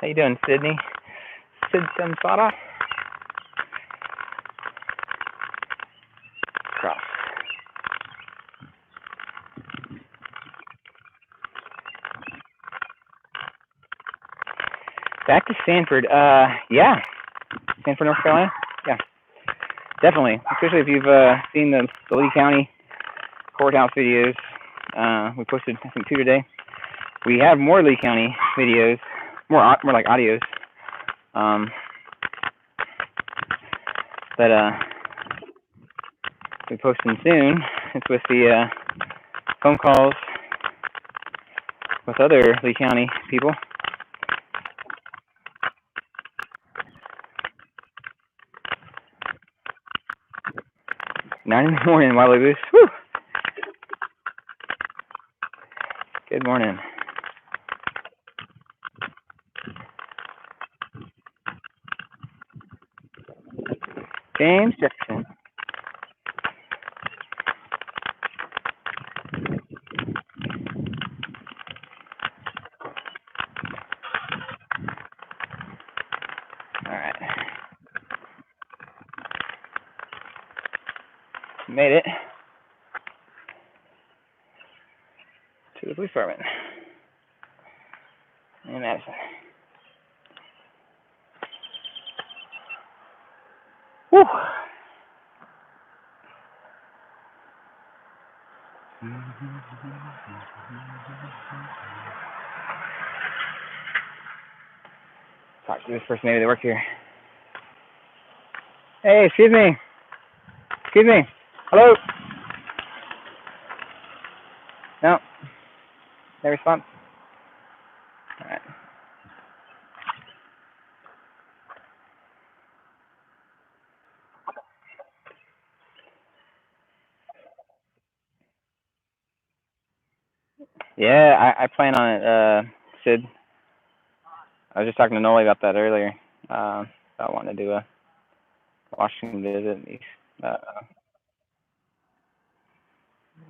How you doing, Sydney? Sid Samsara. Cross. Back to Sanford. Yeah. Sanford, North Carolina. Yeah, definitely. Especially if you've seen the Lee County courthouse videos. We posted, I think, 2 today. We have more Lee County videos, more like audios. That we posting soon. It's with the phone calls with other Lee County people. 9 in the morning, Wiley Goose. Woo! Good morning. James Jefferson. All right. Made it to the police department in Madison. Woo! Talk to this person, maybe they work here. Hey, excuse me. Excuse me. Hello? No. No response? All right. Yeah, I plan on it, Sid. I was just talking to Noli about that earlier. I wanted to do a Washington visit,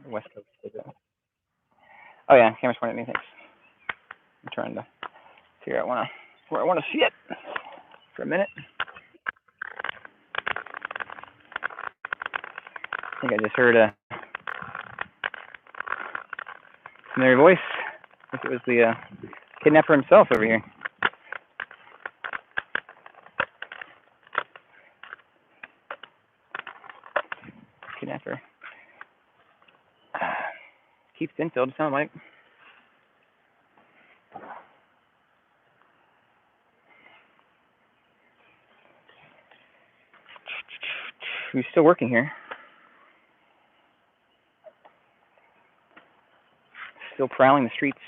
West Coast visit. Oh yeah, camera's pointing at me. Thanks. I'm trying to figure out where I want to see it for a minute. I think I just heard a familiar voice. I think it was the kidnapper himself over here. Kidnapper. Keith Sinfield, sound like. He's still working here. Still prowling the streets.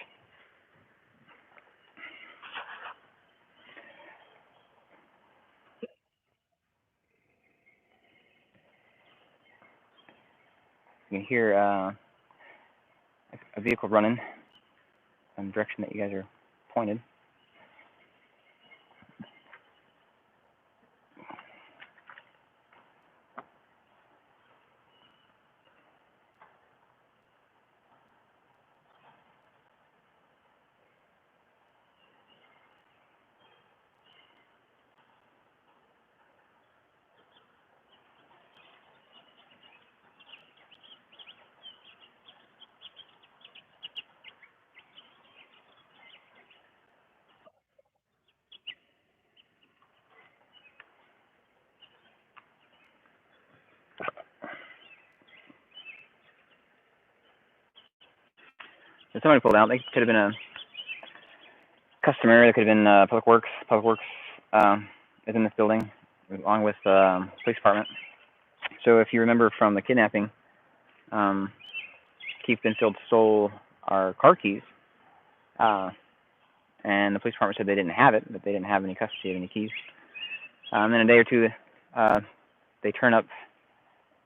You can hear a vehicle running in the direction that you guys are pointed. If somebody pulled out, they could have been a customer. They could have been Public Works. Public Works is in this building, along with police department. So if you remember from the kidnapping, Keith Binfield stole our car keys, and the police department said they didn't have it, but they didn't have any custody of any keys. Then a day or two, they turn up,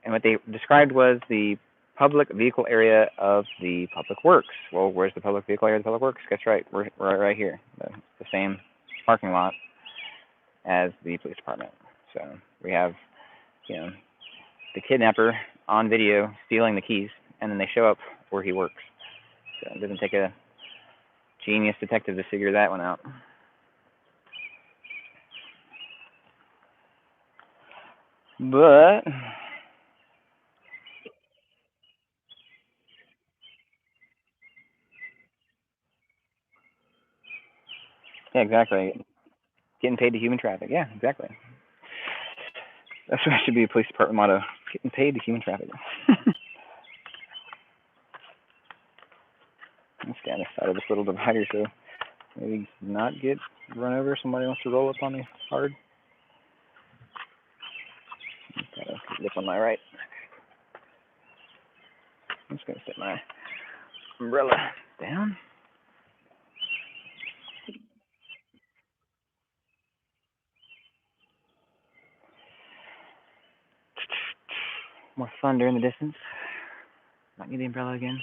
and what they described was the public vehicle area of the Public Works. Well, where's the public vehicle area of the Public Works? Guess right, we're right here, the same parking lot as the police department. So we have, the kidnapper on video stealing the keys, and then they show up where he works. So it doesn't take a genius detective to figure that one out. But yeah, exactly. Getting paid to human traffic. Yeah, exactly. That should be a police department motto. Getting paid to human traffic. Let's stand aside of this little divider so maybe not get run over. Somebody wants to roll up on me hard. Gotta look on my right. I'm just gonna set my umbrella down. More thunder in the distance. Might need the umbrella again.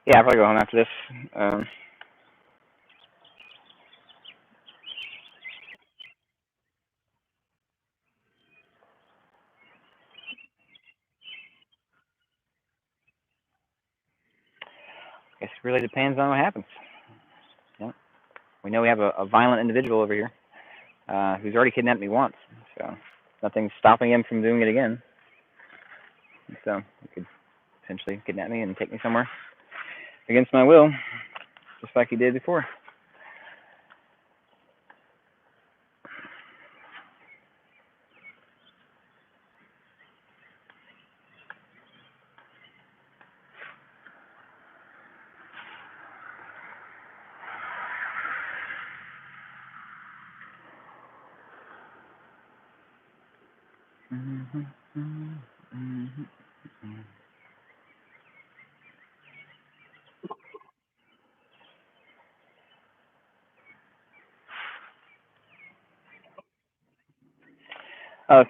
Yeah, I'll probably go home after this. Guess it really depends on what happens. Yeah. We know we have a violent individual over here who's already kidnapped me once, so nothing's stopping him from doing it again. So he could potentially kidnap me and take me somewhere against my will, just like he did before.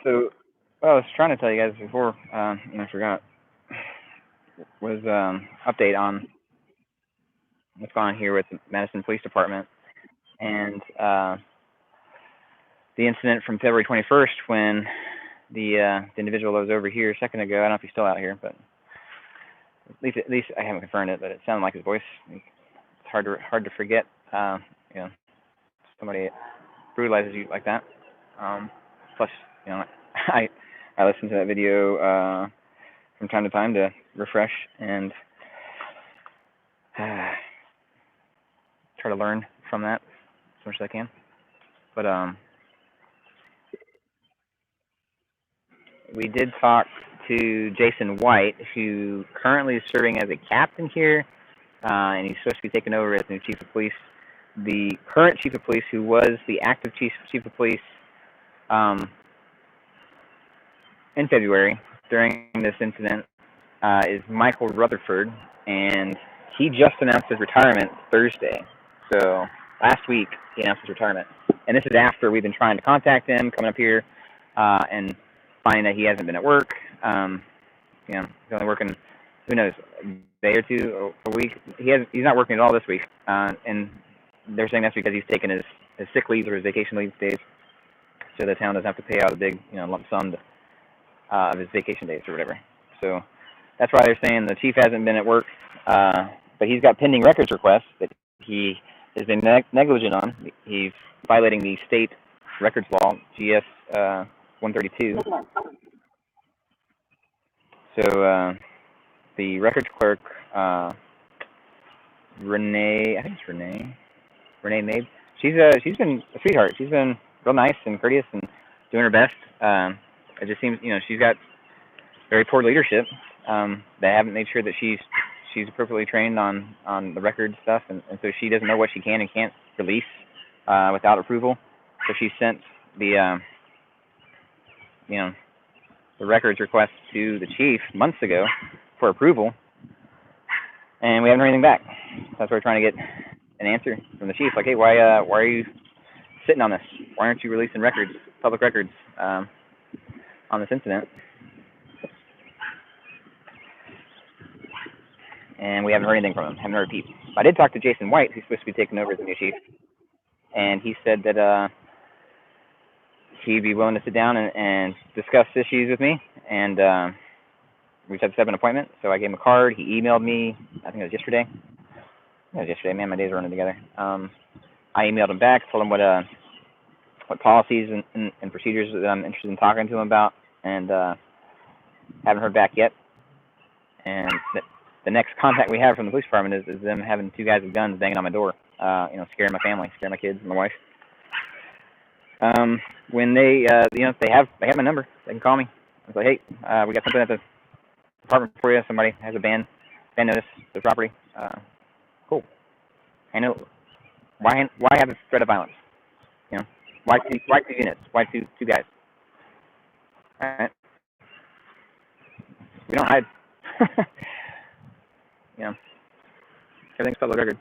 So what I was trying to tell you guys before, and I forgot, was update on what's going on here with the Madison Police Department and the incident from February 21st when the individual that was over here a second ago. I don't know if he's still out here, but at least I haven't confirmed it, but it sounded like his voice. It's hard to forget. You know, somebody brutalizes you like that. Plus, you know, I listen to that video from time to time to refresh and try to learn from that as much as I can. But we did talk to Jason White, who currently is serving as a captain here, and he's supposed to be taking over as new chief of police. The current chief of police, who was the active chief of police in February during this incident, is Michael Rutherford, and he just announced his retirement Thursday. So last week he announced his retirement, and this is after we've been trying to contact him, coming up here, and finding that he hasn't been at work. You know, he's only working, who knows, a day or two a week. He's not working at all this week, and they're saying that's because he's taking his sick leave or his vacation leave days, so the town doesn't have to pay out a big, you know, lump sum of his vacation days or whatever. So that's why they're saying the chief hasn't been at work, but he's got pending records requests that he has been negligent on. He's violating the state records law, GS 132. So the records clerk, Renee, I think it's Renee Mabe. She's been a sweetheart. She's been real nice and courteous and doing her best. It just seems, you know, she's got very poor leadership. They haven't made sure that she's appropriately trained on the record stuff, and so she doesn't know what she can and can't release without approval. So she sent the you know, the records request to the chief months ago for approval, and we haven't heard anything back. That's why we're trying to get an answer from the chief, like, hey, why are you sitting on this? Why aren't you releasing records, public records, on this incident? And we haven't heard anything from him. Haven't heard a peep. I did talk to Jason White, who's supposed to be taking over as the new chief, and he said that he'd be willing to sit down and discuss issues with me, and we just had to set up an appointment. So I gave him a card. He emailed me, I think it was yesterday. It was yesterday, man, my days are running together. I emailed him back, told him what policies and procedures that I'm interested in talking to him about, and haven't heard back yet. And the next contact we have from the police department is them having two guys with guns banging on my door, you know, scaring my family, scaring my kids and my wife. When they, you know, they have my number, they can call me. I was like, hey, we got something at the apartment for you. Somebody has a ban notice to the property. Cool. I know. Why have a threat of violence? You know, why two units? Why two guys? All right. We don't hide. You know, everything's public record.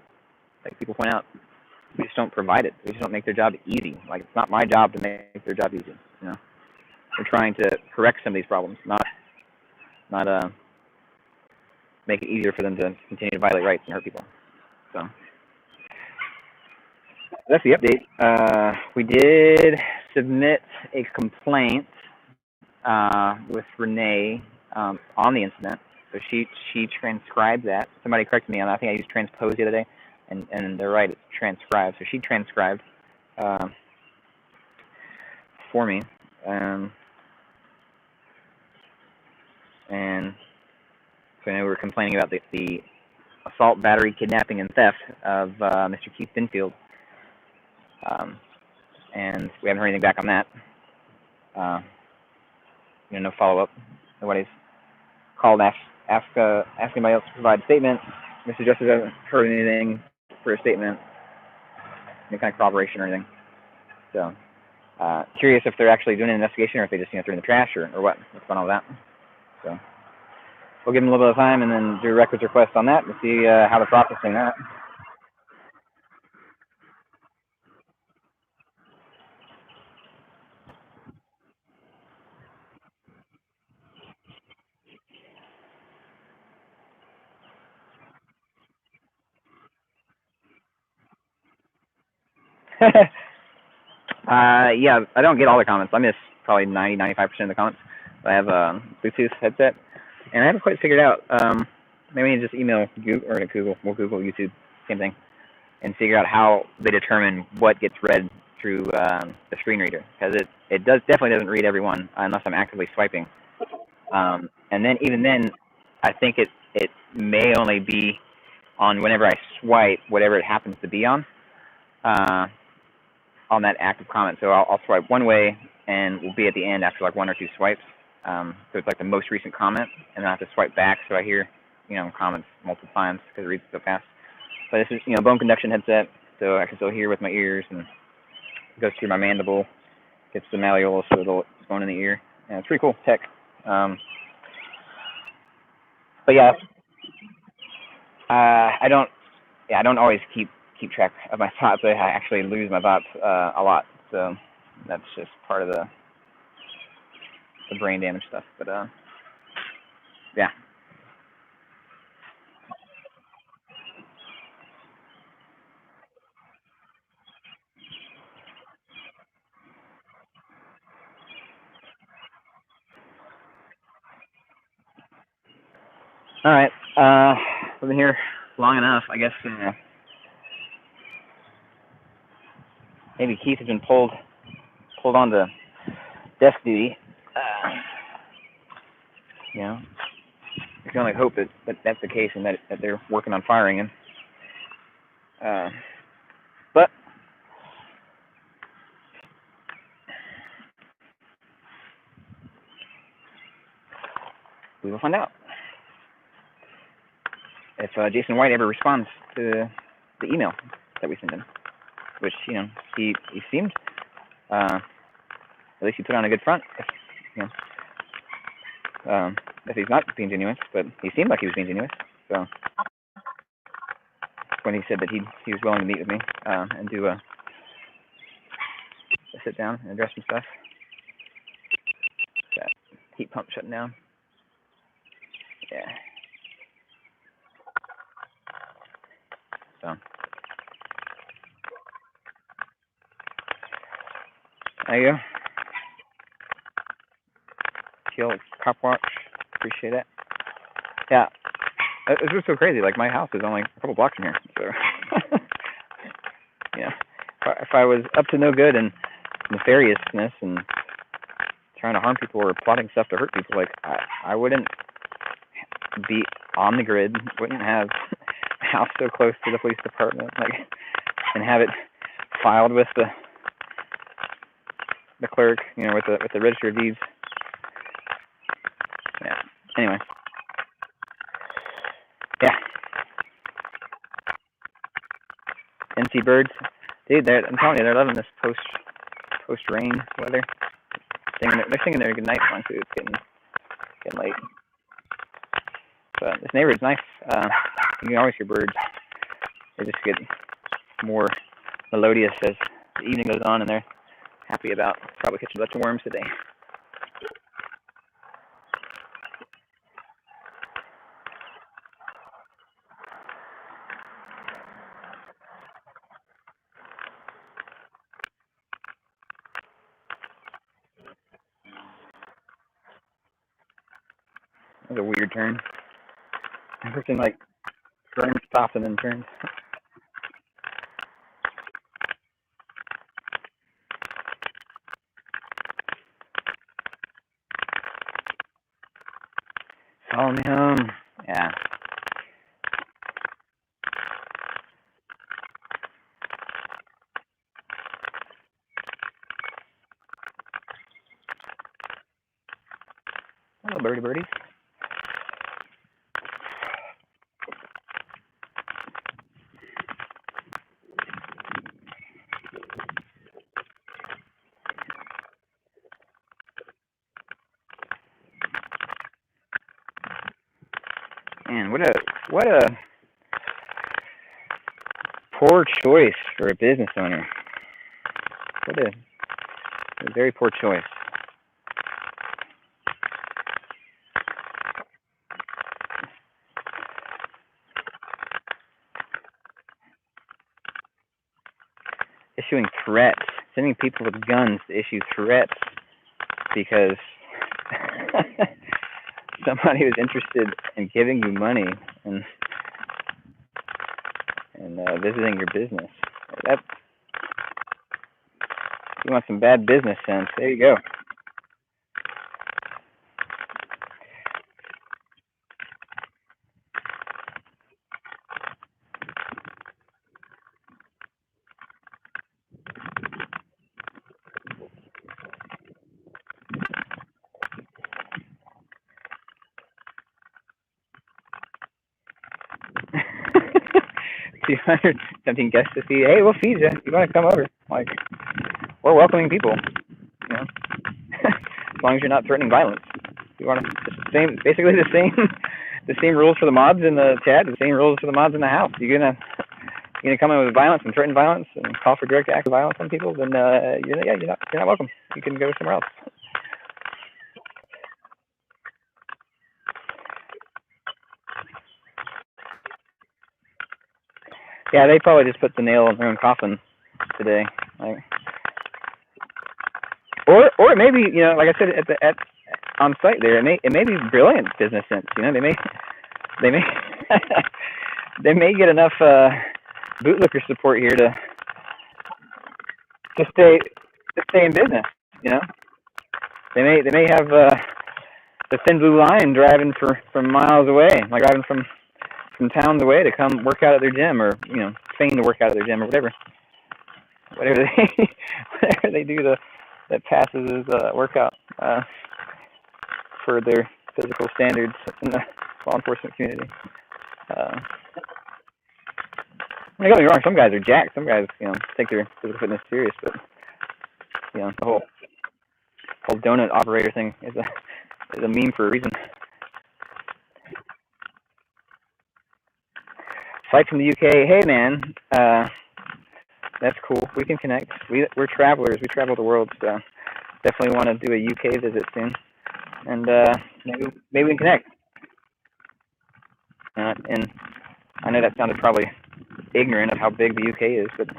Like people point out, we just don't provide it. We just don't make their job easy. Like, it's not my job to make their job easy. You know, we're trying to correct some of these problems, not make it easier for them to continue to violate rights and hurt people. So that's the update. We did submit a complaint with Renee on the incident. So she transcribed that. Somebody corrected me on that. I think I used transpose the other day, and they're right, it's transcribed. So she transcribed for me. And so I know we were complaining about the assault, battery, kidnapping, and theft of Mr. Keith Binfield. And we haven't heard anything back on that. No follow-up. Nobody's called and asked anybody else to provide a statement. Mr. Justice hasn't heard anything for a statement, any kind of corroboration or anything. So, curious if they're actually doing an investigation or if they just threw it in the trash or what. What's going on with that? So, we'll give them a little bit of time and then do a records request on that and see how they're processing that. Yeah, I don't get all the comments. I miss probably 95% of the comments. I have a Bluetooth headset, and I haven't quite figured out. Maybe we need to just email Google, or Google, we'll Google YouTube, same thing, and figure out how they determine what gets read through the screen reader, because it definitely doesn't read every one unless I'm actively swiping. And then even then, I think it may only be on whenever I swipe whatever it happens to be on that active comment. So I'll swipe one way, and we'll be at the end after like one or two swipes. So it's like the most recent comment, and then I have to swipe back so I hear comments multiple times because it reads so fast. But this is bone conduction headset, so I can still hear with my ears, and it goes through my mandible, gets the malleolus, so it's going in the ear. And it's pretty cool tech. But yeah, I don't always keep track of my thoughts. I actually lose my thoughts a lot, so that's just part of the brain damage stuff. But yeah. All right. I've been here long enough. I guess maybe Keith has been pulled on to desk duty. I can only hope that that's the case and that they're working on firing him. But we will find out if Jason White ever responds to the email that we sent him, which he seemed at least he put on a good front. If he's not being genuine, but he seemed like he was being genuine. So when he said that he was willing to meet with me and do a sit down and address some stuff. That heat pump shutting down. Yeah. So there you go. Kill Cop Watch. Appreciate it. Yeah. It's just so crazy. Like, my house is only a couple blocks from here. So, yeah. If I was up to no good and nefariousness and trying to harm people or plotting stuff to hurt people, like, I wouldn't be on the grid, wouldn't have a house so close to the police department, like, and have it filed with the clerk, with the register of deeds. Yeah. Anyway. Yeah. NC birds, dude. I'm telling you, they're loving this post rain weather. They're singing their good night song too. It's getting late. But this neighborhood's nice. You can always hear birds. They just get more melodious as the evening goes on, and they're happy about probably catching a bunch of worms today. was a weird turn. The person like turns, stops, and then turns. Follow me home. Yeah. Hello, birdie. Man, what a poor choice for a business owner. What a very poor choice. Issuing threats, sending people with guns to issue threats because somebody was interested in giving you money and visiting your business. That, you want some bad business sense? There you go. Tempting guests to see. Hey, we'll feed you. You want to come over? Like, we're welcoming people. You know, as long as you're not threatening violence. You want to basically the same rules for the mods in the chat, the same rules for the mods in the house. You're gonna come in with violence and threaten violence and call for direct acts of violence on people, then you're not welcome. You can go somewhere else. Yeah, they probably just put the nail in their own coffin today. Like, or maybe, like I said at on site there, it may be brilliant business sense. They may they may get enough bootlicker support here to stay in business. They may have the thin blue line driving from miles away, like driving from towns away to come work out at their gym, or feign to work out at their gym, or whatever they do that passes as workout for their physical standards in the law enforcement community. Don't get me wrong, some guys are jacked. Some guys, take their physical fitness serious, but the whole donut operator thing is a meme for a reason. Fight from the UK. Hey man, that's cool. We can connect. We're travelers. We travel the world, so definitely want to do a UK visit soon, and maybe we can connect. And I know that sounded probably ignorant of how big the UK is, but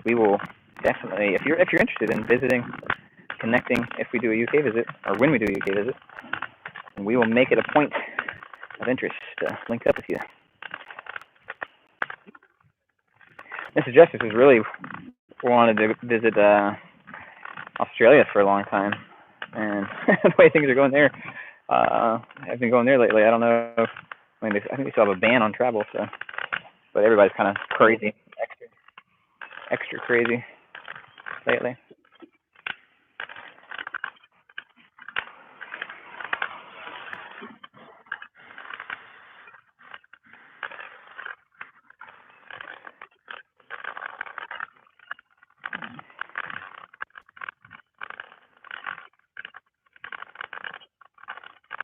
we will definitely, if you're interested in visiting, connecting, if we do a UK visit, or when we do a UK visit, we will make it a point of interest to link up with you. Mr. Justice has really wanted to visit Australia for a long time, and the way things are going there, I've been going there lately. I don't know. I think they still have a ban on travel, so, but everybody's kind of crazy, extra crazy lately.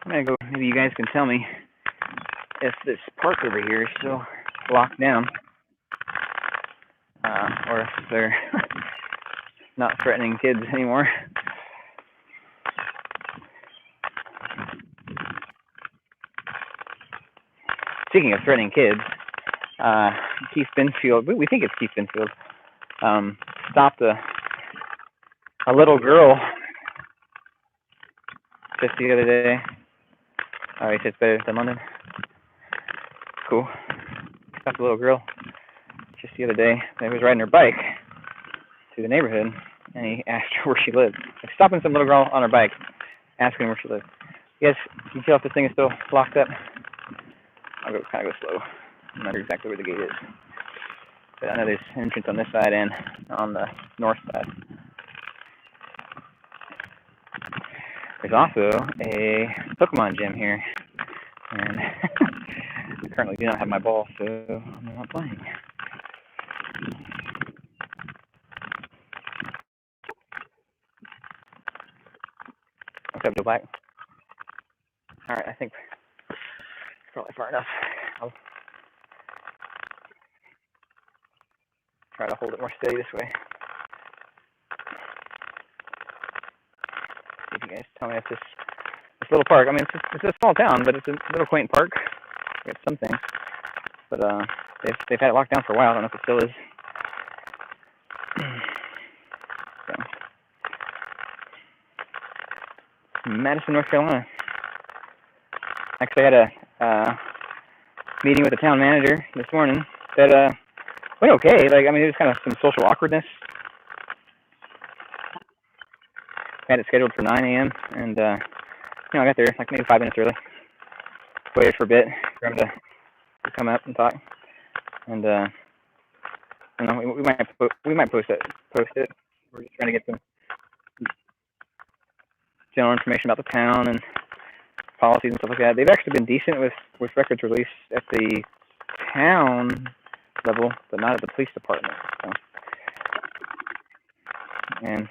I'm gonna go. Maybe you guys can tell me if this park over here is still locked down, or if they're not threatening kids anymore. Speaking of threatening kids, Keith Binfield, we think it's Keith Binfield, stopped a little girl just the other day. Oh, he said it's better than London. Cool. Got the little girl just the other day. They was riding her bike through the neighborhood, and he asked her where she lived. Like, stopping some little girl on her bike, asking where she lived. You guys, can you tell if this thing is still locked up? I'll go kind of go slow. I'm not sure exactly where the gate is, but I know there's an entrance on this side and on the north side. There's also a Pokemon gym here, and I currently do not have my ball, so I'm not playing. What's up, Joe Black? Alright, I think it's probably far enough. I'll try to hold it more steady this way. See if you guys tell me if this little park, I mean, it's a small town, but it's a little quaint park. We got some things, but they've had it locked down for a while. I don't know if it still is. So, Madison, North Carolina. Actually, I had a meeting with the town manager this morning that went okay. Like, I mean, there was kind of some social awkwardness. I had it scheduled for 9 a.m. and I got there like maybe 5 minutes early. Waited for a bit for him to come up and talk. And we might post it. We're just trying to get some general information about the town and policies and stuff like that. They've actually been decent with records released at the town level, but not at the police department. So. And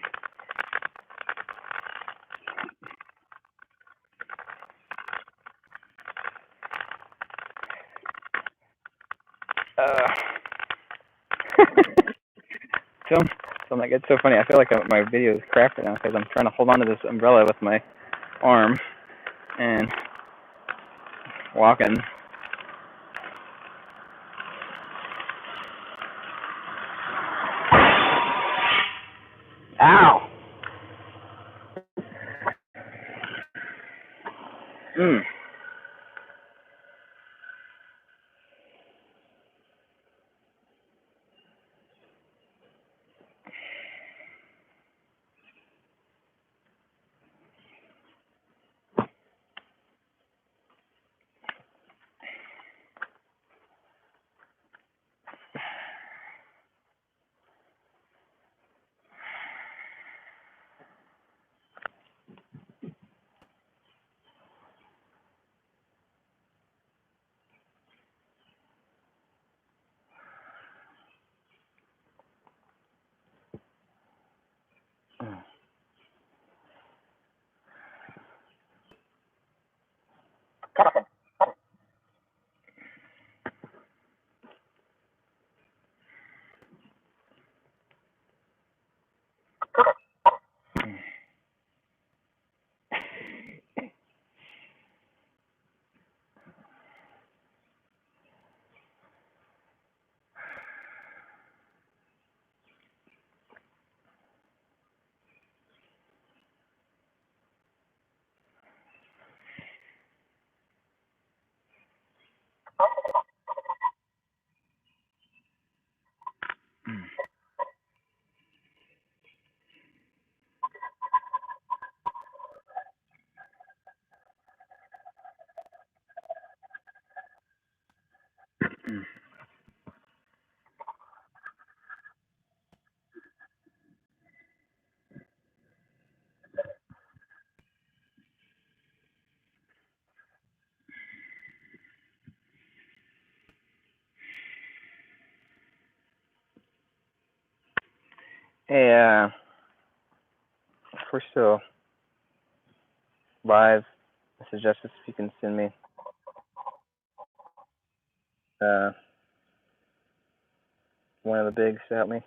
so I'm like, it's so funny. I feel like my video is crap right now because I'm trying to hold on to this umbrella with my arm and walking. Ow! Mm. Hey, we're still live. This is Justice. If you can send me one of the bigs to help me.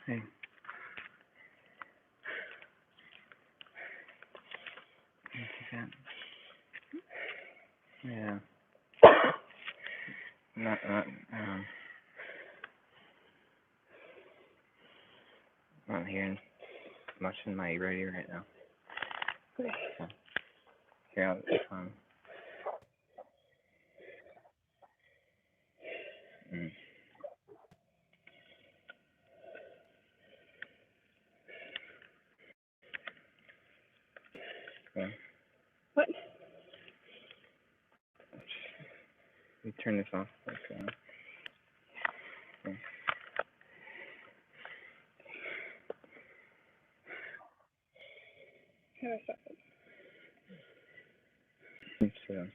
Hey. Yeah. Not not hearing much in my radio right now. So, here, I'll be fine. Yeah. What? Let me turn this off. Like, yeah. How do I stop it? It's,